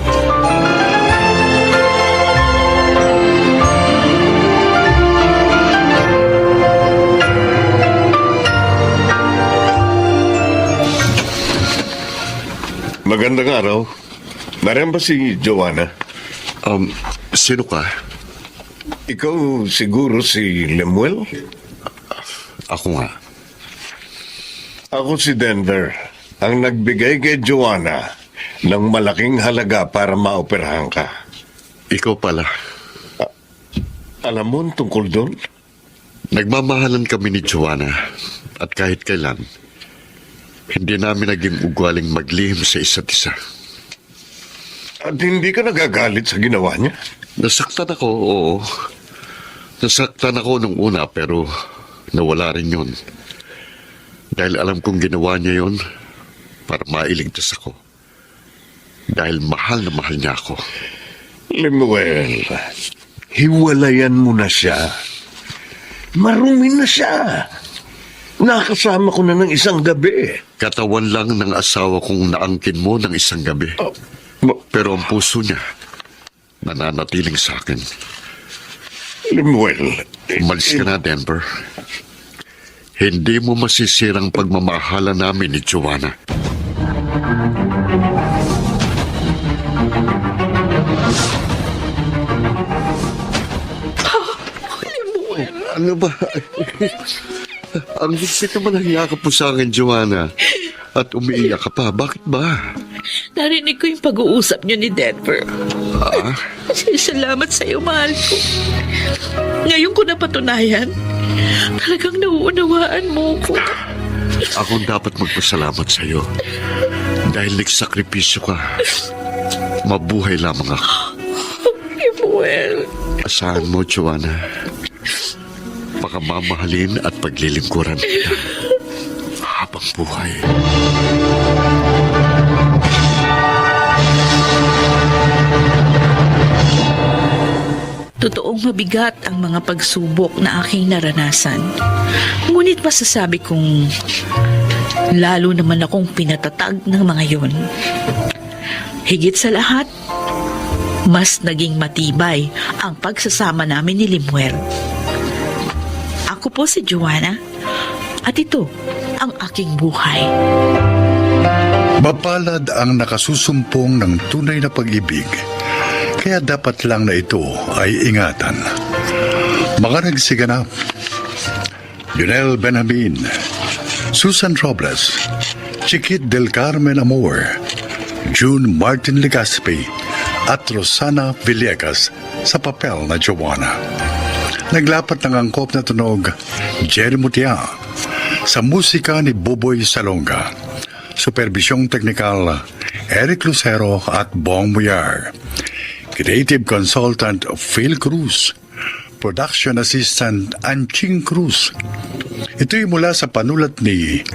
S7: Magandang araw. Nariyan ba si Joanna?
S2: Sino ka?
S7: Ikaw siguro si Lemuel?
S2: Ako nga.
S7: Ako si Denver, ang nagbigay kay Joanna ng malaking halaga para maoperahan ka.
S2: Ikaw pala.
S7: Alam mo ang tungkol doon?
S2: Nagmamahalan kami ni Joanna at kahit kailan, hindi namin naging ugwaling maglihim sa isa't isa.
S7: At hindi ka nagagalit sa ginawa niya?
S2: Nasaktan ako, oo. Nasaktan ako nung una pero nawala rin yun. Dahil alam kong ginawa niya yun para mailigtas ako. Dahil mahal na mahal niya ako.
S7: Lemuel, hiwalayan mo na siya. Marumi na siya. Nakasama ko na ng isang gabi.
S2: Katawan lang ng asawa kong naangkin mo ng isang gabi. Pero ang puso niya, nananatiling sa akin.
S7: Lemuel.
S2: Umalis ka na, Denver. Hindi mo masisirang pagmamahala namin ni Joanna. Ano ba? Ang higpit naman ang yakap mo sa akin, Joanna. At umiiyak ka pa. Bakit ba?
S4: Narinig ko yung pag-uusap niyo ni Denver. Salamat sa iyo, mahal ko. Ngayon ko napatunayan, talagang nauunawaan mo ko.
S2: Ako dapat magpasalamat sa iyo. Dahil nagsakripisyo ka. Mabuhay lamang ako.
S4: Imuel.
S2: Asahan mo, Joanna. Pakamamahalin at paglilingkuran kita habang buhay.
S4: Totoong mabigat ang mga pagsubok na aking naranasan. Ngunit masasabi kong lalo naman akong pinatatag ng mga yon. Higit sa lahat, mas naging matibay ang pagsasama namin ni Limuel. Ako po si Joanna at ito ang aking buhay.
S1: Mapalad ang nakasusumpong ng tunay na pag-ibig, kaya dapat lang na ito ay ingatan. Mga nagsiganap: Junel Benjamin, Susan Robles, Chiquit del Carmen Amor, June Martin Legaspi, at Rosana Villegas sa papel na Joanna. Naglapat ng angkop na tunog Jerry Mutia, sa musika ni Boboy Salonga, supervisyong teknikal Eric Lucero at Bong Muyar, creative consultant Phil Cruz, production assistant Anching Cruz. Ito'y mula sa panulat ni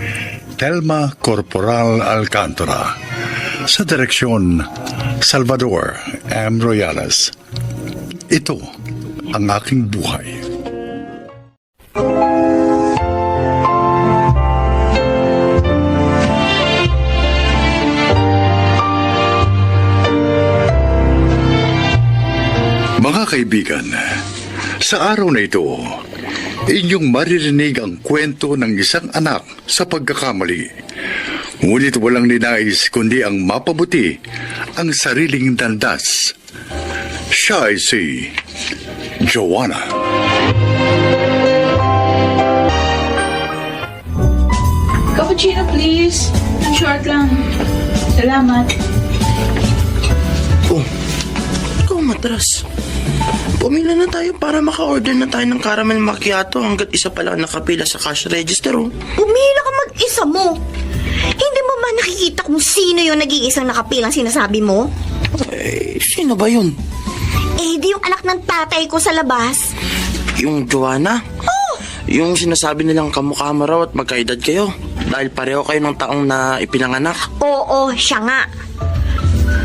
S1: Telma Corporal Alcantara, sa direksyon Salvador M. Royales. Ito ang aking buhay. Mga kaibigan, sa araw na ito, inyong maririnig ang kwento ng isang anak sa pagkakamali. Ngunit walang ninais kundi ang mapabuti ang sariling landas. Siya ay si Joanna.
S4: Cappuccino please. Short lang. Salamat.
S6: Oh, ikaw matras. Pumila na tayo para maka-order na tayo ng caramel macchiato hanggat isa pa lang nakapila sa cash register. Oh.
S3: Pumila ka mag-isa mo. Hindi mo ba nakikita kung sino yung nag-iisang nakapilang sinasabi mo?
S6: Eh, sino ba yun?
S3: Eh, di yung anak ng tatay ko sa labas.
S6: Yung Joanna?
S3: Oh!
S6: Yung sinasabi nilang kamukha mo raw at magkaedad kayo. Dahil pareho kayo ng taong na ipinanganak.
S3: Oo, siya nga.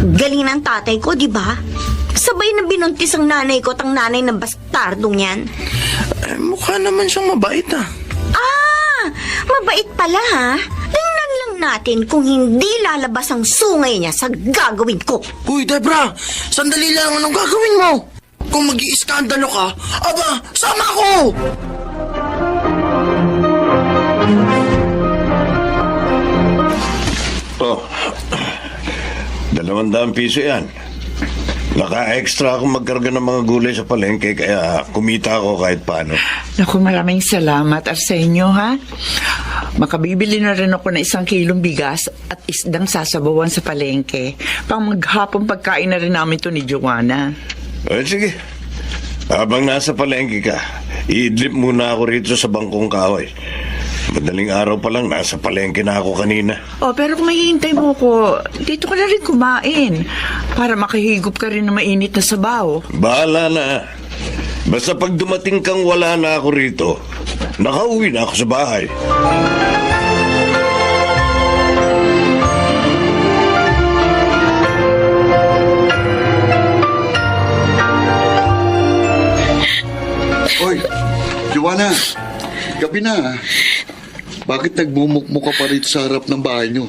S3: Galing ng tatay ko, di ba? Sabay na binuntis ang nanay ko at ang nanay ng bastardong yan.
S6: Eh, mukha naman siyang mabait ah.
S3: Ah! Mabait pala ha? Tingnan lang natin kung hindi lalabas ang sungay niya sa gagawin ko.
S6: Uy, Debra! Sandali lang, anong gagawin mo? Kung mag-iiskandalo ka, aba, sama ko!
S7: Oh, 200 piso yan. Naka-extra akong magkarga ng mga gulay sa palengke, kaya kumita ako kahit paano.
S5: Naku, maraming salamat sa inyo, ha? Makabibili na rin ako ng 1 kilong bigas at isdang sasabawan sa palengke. Pang maghapong pagkain na rin namin to ni Joanna.
S7: Sige. Habang nasa palengke ka, iidlip muna ako rito sa bangkong kahoy. Madaling araw pa lang, nasa palengke na ako kanina.
S5: Oh, pero kung mahihintay mo ko, dito ka na rin kumain. Para makahigop ka rin na mainit na sabaw.
S7: Bahala na. Basta pag dumating kang wala na ako rito, nakauwi na ako sa bahay.
S2: Oy, Joanna, gabi na. Bakit nagmumukmuk ka pa rito sa harap ng bahay nyo?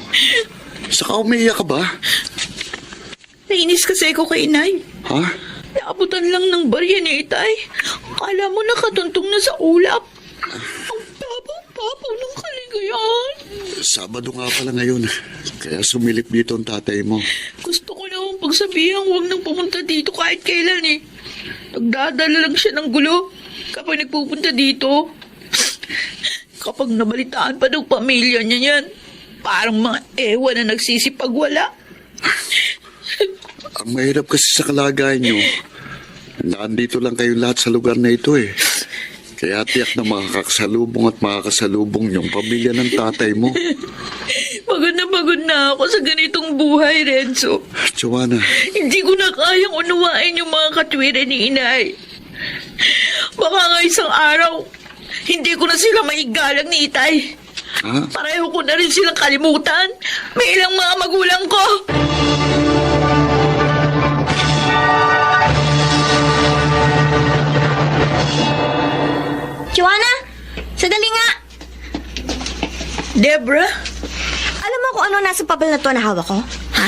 S2: Saka umiiyak ka ba?
S4: Nainis kasi ako kay Inay.
S2: Ha?
S4: Naabutan lang ng barya ni Itay. Akala mo nakatuntong na sa ulap. Ang papaw ng kaligayahan.
S2: Sabado nga pala ngayon. Kaya sumilip dito ang tatay mo.
S4: Gusto ko naman pagsabihan huwag nang pumunta dito kahit kailan eh. Nagdadala lang siya ng gulo kapag nagpupunta dito. Kapag nabalitaan pa ng pamilya niya yan, parang mga ewan na nagsisipagwala.
S2: Ang mahirap kasi sa kalagayan nyo, nandito lang kayo lahat sa lugar na ito eh. Kaya tiyak na makakasalubong at makakasalubong yung pamilya ng tatay mo.
S4: Pagod na ako sa ganitong buhay, Renzo.
S2: Joanna.
S4: Hindi ko na kayang unawain yung mga katwiran ni Inay. Baka nga isang araw, hindi ko na sila maigalang ni Itay.
S2: Ha?
S4: Pareho ko na rin silang kalimutan. May ilang mga magulang ko.
S3: Joanna, sadali nga.
S4: Debra?
S3: Alam mo kung ano nasa papel na to na hawak ko? Ha?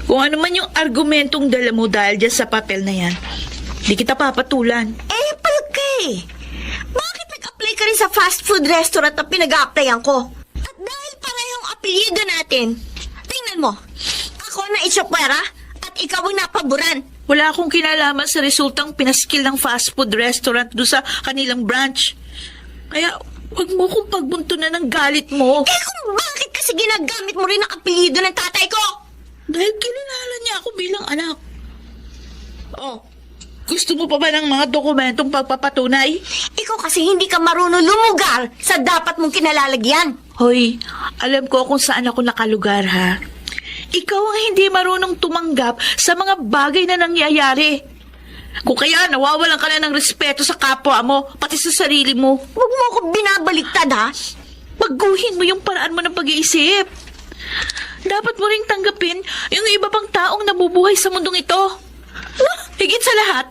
S4: Kung ano man yung argumentong dala mo dahil dyan sa papel na yan, di kita papatulan.
S3: Palagay! Bakit nag-apply ka rin sa fast food restaurant na pinag-a-applyan ko? At dahil parehong apelyido natin, tingnan mo, ako na itsokwera at ikaw ang napaboran.
S4: Wala akong kinalaman sa resultang pinaskil ng fast food restaurant doon sa kanilang branch. Kaya, huwag mo kong pagbuntunan ng galit mo.
S3: Kung bakit kasi ginagamit mo rin ang apelyido ng tatay ko?
S4: Dahil kinilala niya ako bilang anak. Oh, gusto mo pa ba ng mga dokumentong pagpapatunay?
S3: Ikaw kasi hindi ka marunong lumugar sa dapat mong kinalalagyan.
S4: Hoy, alam ko kung saan ako nakalugar, ha? Ikaw ang hindi marunong tumanggap sa mga bagay na nangyayari. Kung kaya nawawalan ka na ng respeto sa kapwa mo, pati sa sarili mo.
S3: Huwag mo ako binabaliktad, ha?
S4: Baguhin mo yung paraan mo ng pag-iisip. Dapat mo ring tanggapin yung iba pang taong nabubuhay sa mundong ito. Higit sa lahat,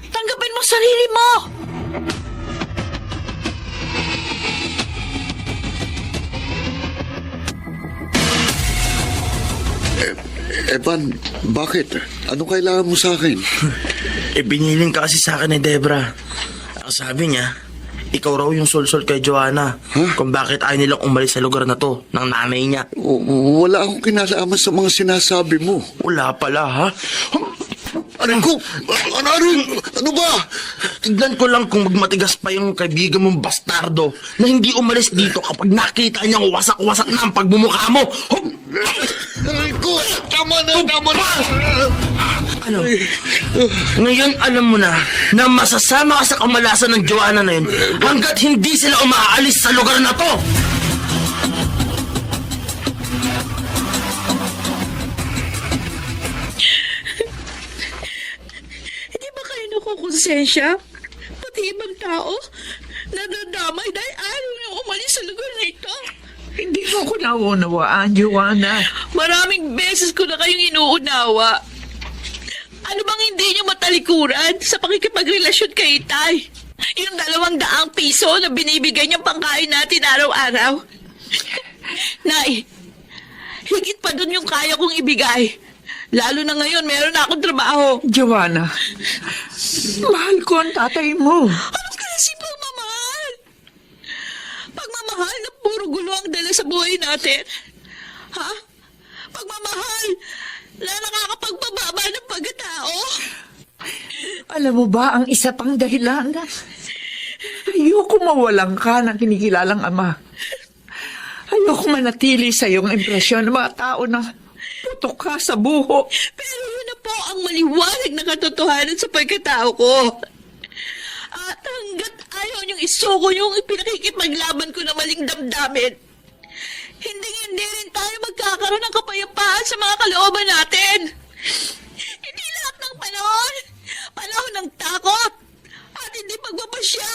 S4: tanggapin mo sarili mo.
S2: Evan, bakit? Ano kailangan mo sa akin?
S6: Biniling ka kasi sa akin ni Debra. Ang sabi niya, ikaw raw yung sulsol kay Joanna. Kung bakit ayaw nilang umalis sa lugar na to ng nanay niya.
S2: Wala akong kinalaman sa mga sinasabi mo.
S6: Wala pala, ha?
S2: Ano ba?
S6: Tignan ko lang kung magmatigas pa yung kaibigan mong bastardo na hindi umalis dito kapag nakita niyang wasak-wasak na ang pagbumukha mo.
S2: Tama na!
S6: Ano? Ngayon alam mo na masasama ka sa kamalasan ng Joanna na yun hanggat hindi sila umaalis sa lugar na to.
S4: Hindi ba kayo nakukonsensya? Pati ibang tao, nadadamay dahil ayaw niyong umalis sa lugar na ito.
S11: Hindi mo ko naunawaan, Joanna.
S4: Maraming beses ko na kayong inuunawa. Ano bang hindi niyo matalikuran sa pakikipagrelasyon kay Itay? Yung 200 piso na binibigay niyang pangkain natin araw-araw. Nay, higit pa dun yung kaya kong ibigay. Lalo na ngayon, meron na akong trabaho.
S11: Joanna, mahal ko ang tatay mo.
S4: Ano kasi pagmamahal? Pagmamahal na puro gulo ang dala sa buhay natin. Ha? Pagmamahal na nakakapagpababa ng pagkatao.
S11: Alam mo ba ang isa pang dahilan? Ayoko mawalan ka ng kinikilalang ama. Ayoko manatili sa iyong impresyon ng mga tao na putok ka sa buho.
S4: Pero yun na po ang maliwanag na katotohanan sa pagkatao ko. At hanggat ayaw niyong isuko yung pinakikipaglaban ko na maling damdamin, hindi rin tayo magkakaroon ng kapayapaan sa mga kalooban natin. Hindi lahat ng panahon ng takot at hindi pagbabasya.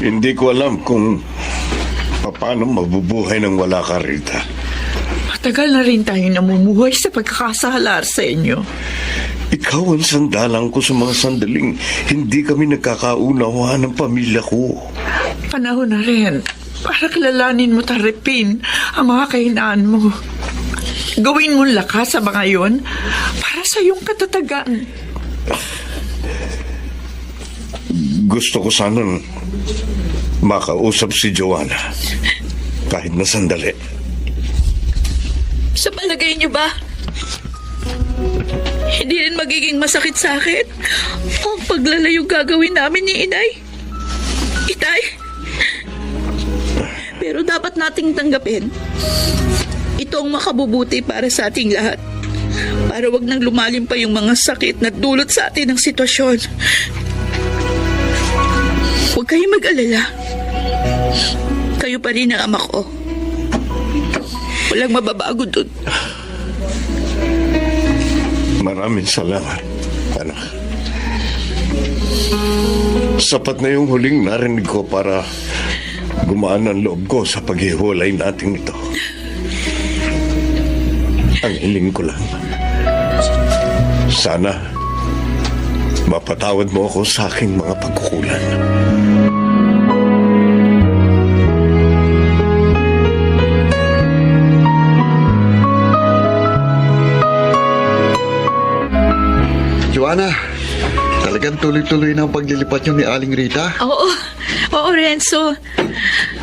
S7: Hindi ko alam kung paano mabubuhay nang wala ka, Rita.
S11: Matagal na rin tayo namumuhay sa pagkakasalar sa inyo.
S7: Ikaw ang sandalang ko sa mga sandaling hindi kami nagkakaunawa ng pamilya ko.
S11: Panahon na rin para kilalanin mo taripin ang mga kahinaan mo. Gawin mong lakas sa mga yon para sa iyong katatagan.
S7: Gusto ko sanang makausap si Joanna kahit na sandali.
S4: Sa palagay niyo ba, hindi rin magiging masakit sa akin ang paglalayo gagawin namin ni Inay? Itay? Pero dapat nating tanggapin. Ito ang makabubuti para sa ating lahat. Para wag nang lumalim pa yung mga sakit na dulot sa atin ng sitwasyon. Huwag kayong mag-alala. Kayo pa rin ang ama ko. Walang mababago dun.
S7: Maraming salamat, anak. Sapat na yung huling narinig ko para gumaan ang loob ko sa paghiwalay natin ito. Ang hiling ko lang, sana mapatawad mo ako sa aking mga pagkukulang.
S2: Joanna, talagang tuloy-tuloy na ang paglilipat niyo ni Aling Rita?
S4: Oo, Renzo.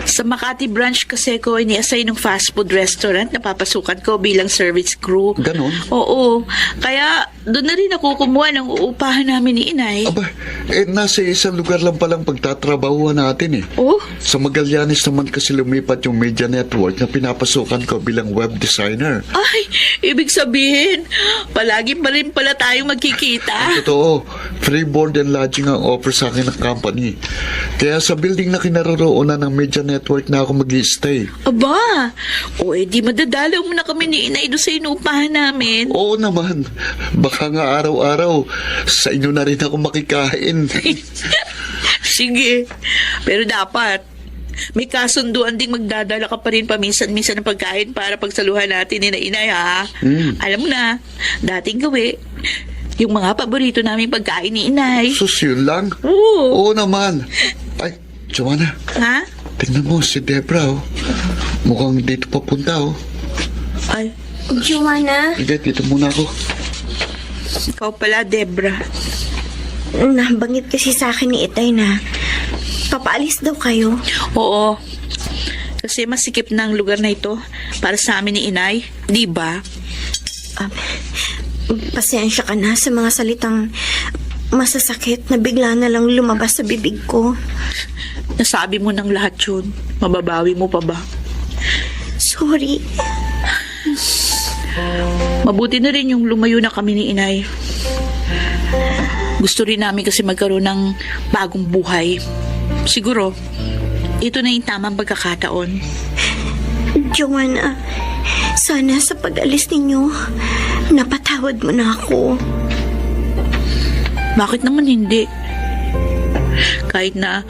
S4: Sa Makati branch kasi ko ini-assign ng fast food restaurant na papasukan ko bilang service crew.
S2: Ganon?
S4: Oo. Kaya doon na rin ako kumuha ng uupahan namin ni Inay.
S2: Aba, nasa isang lugar lang palang pagtatrabahuan natin eh.
S4: Oh?
S2: Sa Magallanes naman kasi lumipat yung media network na pinapasukan ko bilang web designer.
S4: Ay, ibig sabihin, palagi pa rin pala tayong magkikita.
S2: Totoo, free board and lodging ang offer sa akin ng company. Kaya sa building na kinaroroonan ng media network na ako mag-i-stay.
S4: Aba, di madadalaw mo na kami ni Inay doon sa inuupahan namin.
S2: Oo naman, baka nga araw-araw sa inyo na rin ako makikain.
S4: Sige, pero dapat may kasunduan ding magdadala ka pa rin paminsan-minsan ng pagkain para pagsaluhan natin ni na Inay, ha? Alam mo na, dating gawi, yung mga paborito namin pagkain ni Inay.
S2: Sus, yun lang?
S4: Oo.
S2: Oo naman. Ay, Joanna.
S4: Ha?
S2: Tingnan mo si Debra, oh. Mukhang dito papunta, oh.
S4: Ay,
S3: Joanna,
S2: Sige, dito muna ako.
S4: ikaw pala, Debra.
S3: nabanggit kasi sa akin ni Itay na papaalis daw kayo.
S4: Oo. Kasi masikip na ang lugar na ito para sa amin ni Inay. Di ba?
S3: Pasensya ka na sa mga salitang masasakit na bigla na lang lumabas sa bibig ko.
S4: Nasabi mo ng lahat yun. Mababawi mo pa ba?
S3: Sorry.
S4: Mabuti na rin yung lumayo na kami ni Inay. Gusto rin namin kasi magkaroon ng bagong buhay. Siguro, ito na yung tamang pagkakataon.
S3: Joanna, sana sa pag-alis ninyo, napatawad mo na ako.
S4: Bakit naman hindi? Kahit na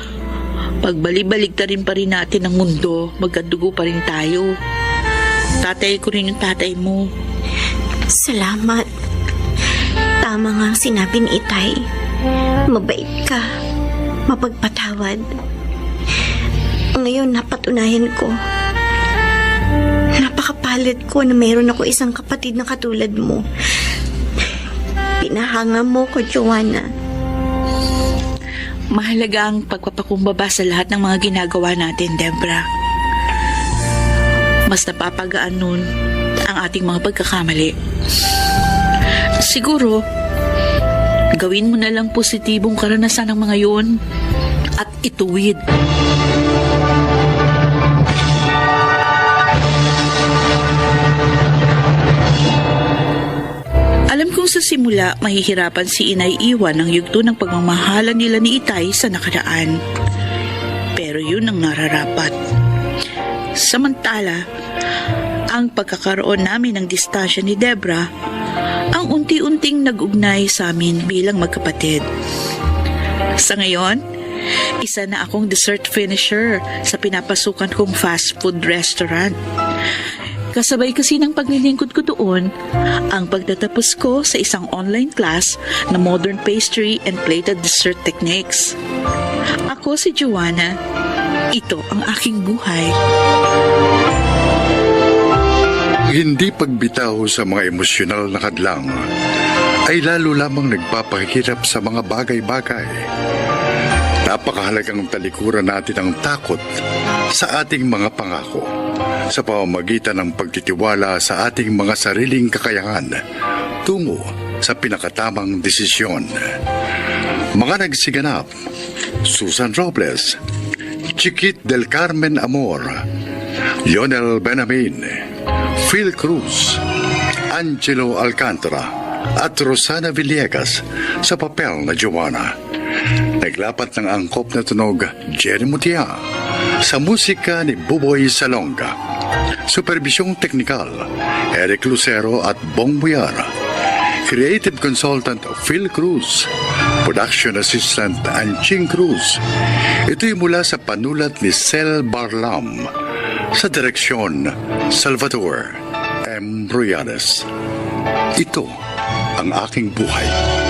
S4: pagbali-baligtarin pa rin natin ang mundo, magkadugo pa rin tayo. Tatay ko rin yung tatay mo.
S3: Salamat. Tama nga ang sinabi ni Itay. Mabait ka. Mapagpatawad. Ngayon napatunayan ko. Napakapalad ko na mayroon ako isang kapatid na katulad mo. Pinahanga mo ko, Joanna.
S4: Mahalaga ang pagpapakumbaba sa lahat ng mga ginagawa natin, Debra. Mas napapagaan nun ang ating mga pagkakamali. Siguro, gawin mo na lang positibong karanasan ng mga yun at ituwid. Alam kong sa simula, mahihirapan si Inay iwan ang yugto ng pagmamahalan nila ni Itay sa nakaraan. Pero yun ang nararapat. Samantala, ang pagkakaroon namin ng distansya ni Debra ang unti-unting nag-ugnay sa amin bilang magkapatid. Sa ngayon, isa na akong dessert finisher sa pinapasukan kong fast food restaurant. Kasabay kasi ng paglilingkod ko doon, ang pagtatapos ko sa isang online class na modern pastry and plated dessert techniques. Ako si Joanna. Ito ang aking buhay.
S1: Hindi pagbitaw sa mga emosyonal na hadlang ay lalo lamang nagpapahirap sa mga bagay-bagay. Napakahalagang talikuran natin ang takot sa ating mga pangako sa pamamagitan ng pagtitiwala sa ating mga sariling kakayahan tungo sa pinakatamang desisyon. Mga nagsiganap, Susan Robles, Chiquit del Carmen Amor, Lionel Benamin, Phil Cruz, Angelo Alcantara at Rosana Villegas sa papel na Joanna. Naglapat ng angkop na tunog Jerry Mutia sa musika ni Buboy Salonga. Supervisyong teknikal Eric Lucero at Bong Buyar. Creative Consultant Phil Cruz. Production Assistant Anching Cruz. Ito'y mula sa panulat ni Sel Barlam. Sa direksyon Salvador M. Royales. Ito ang aking buhay.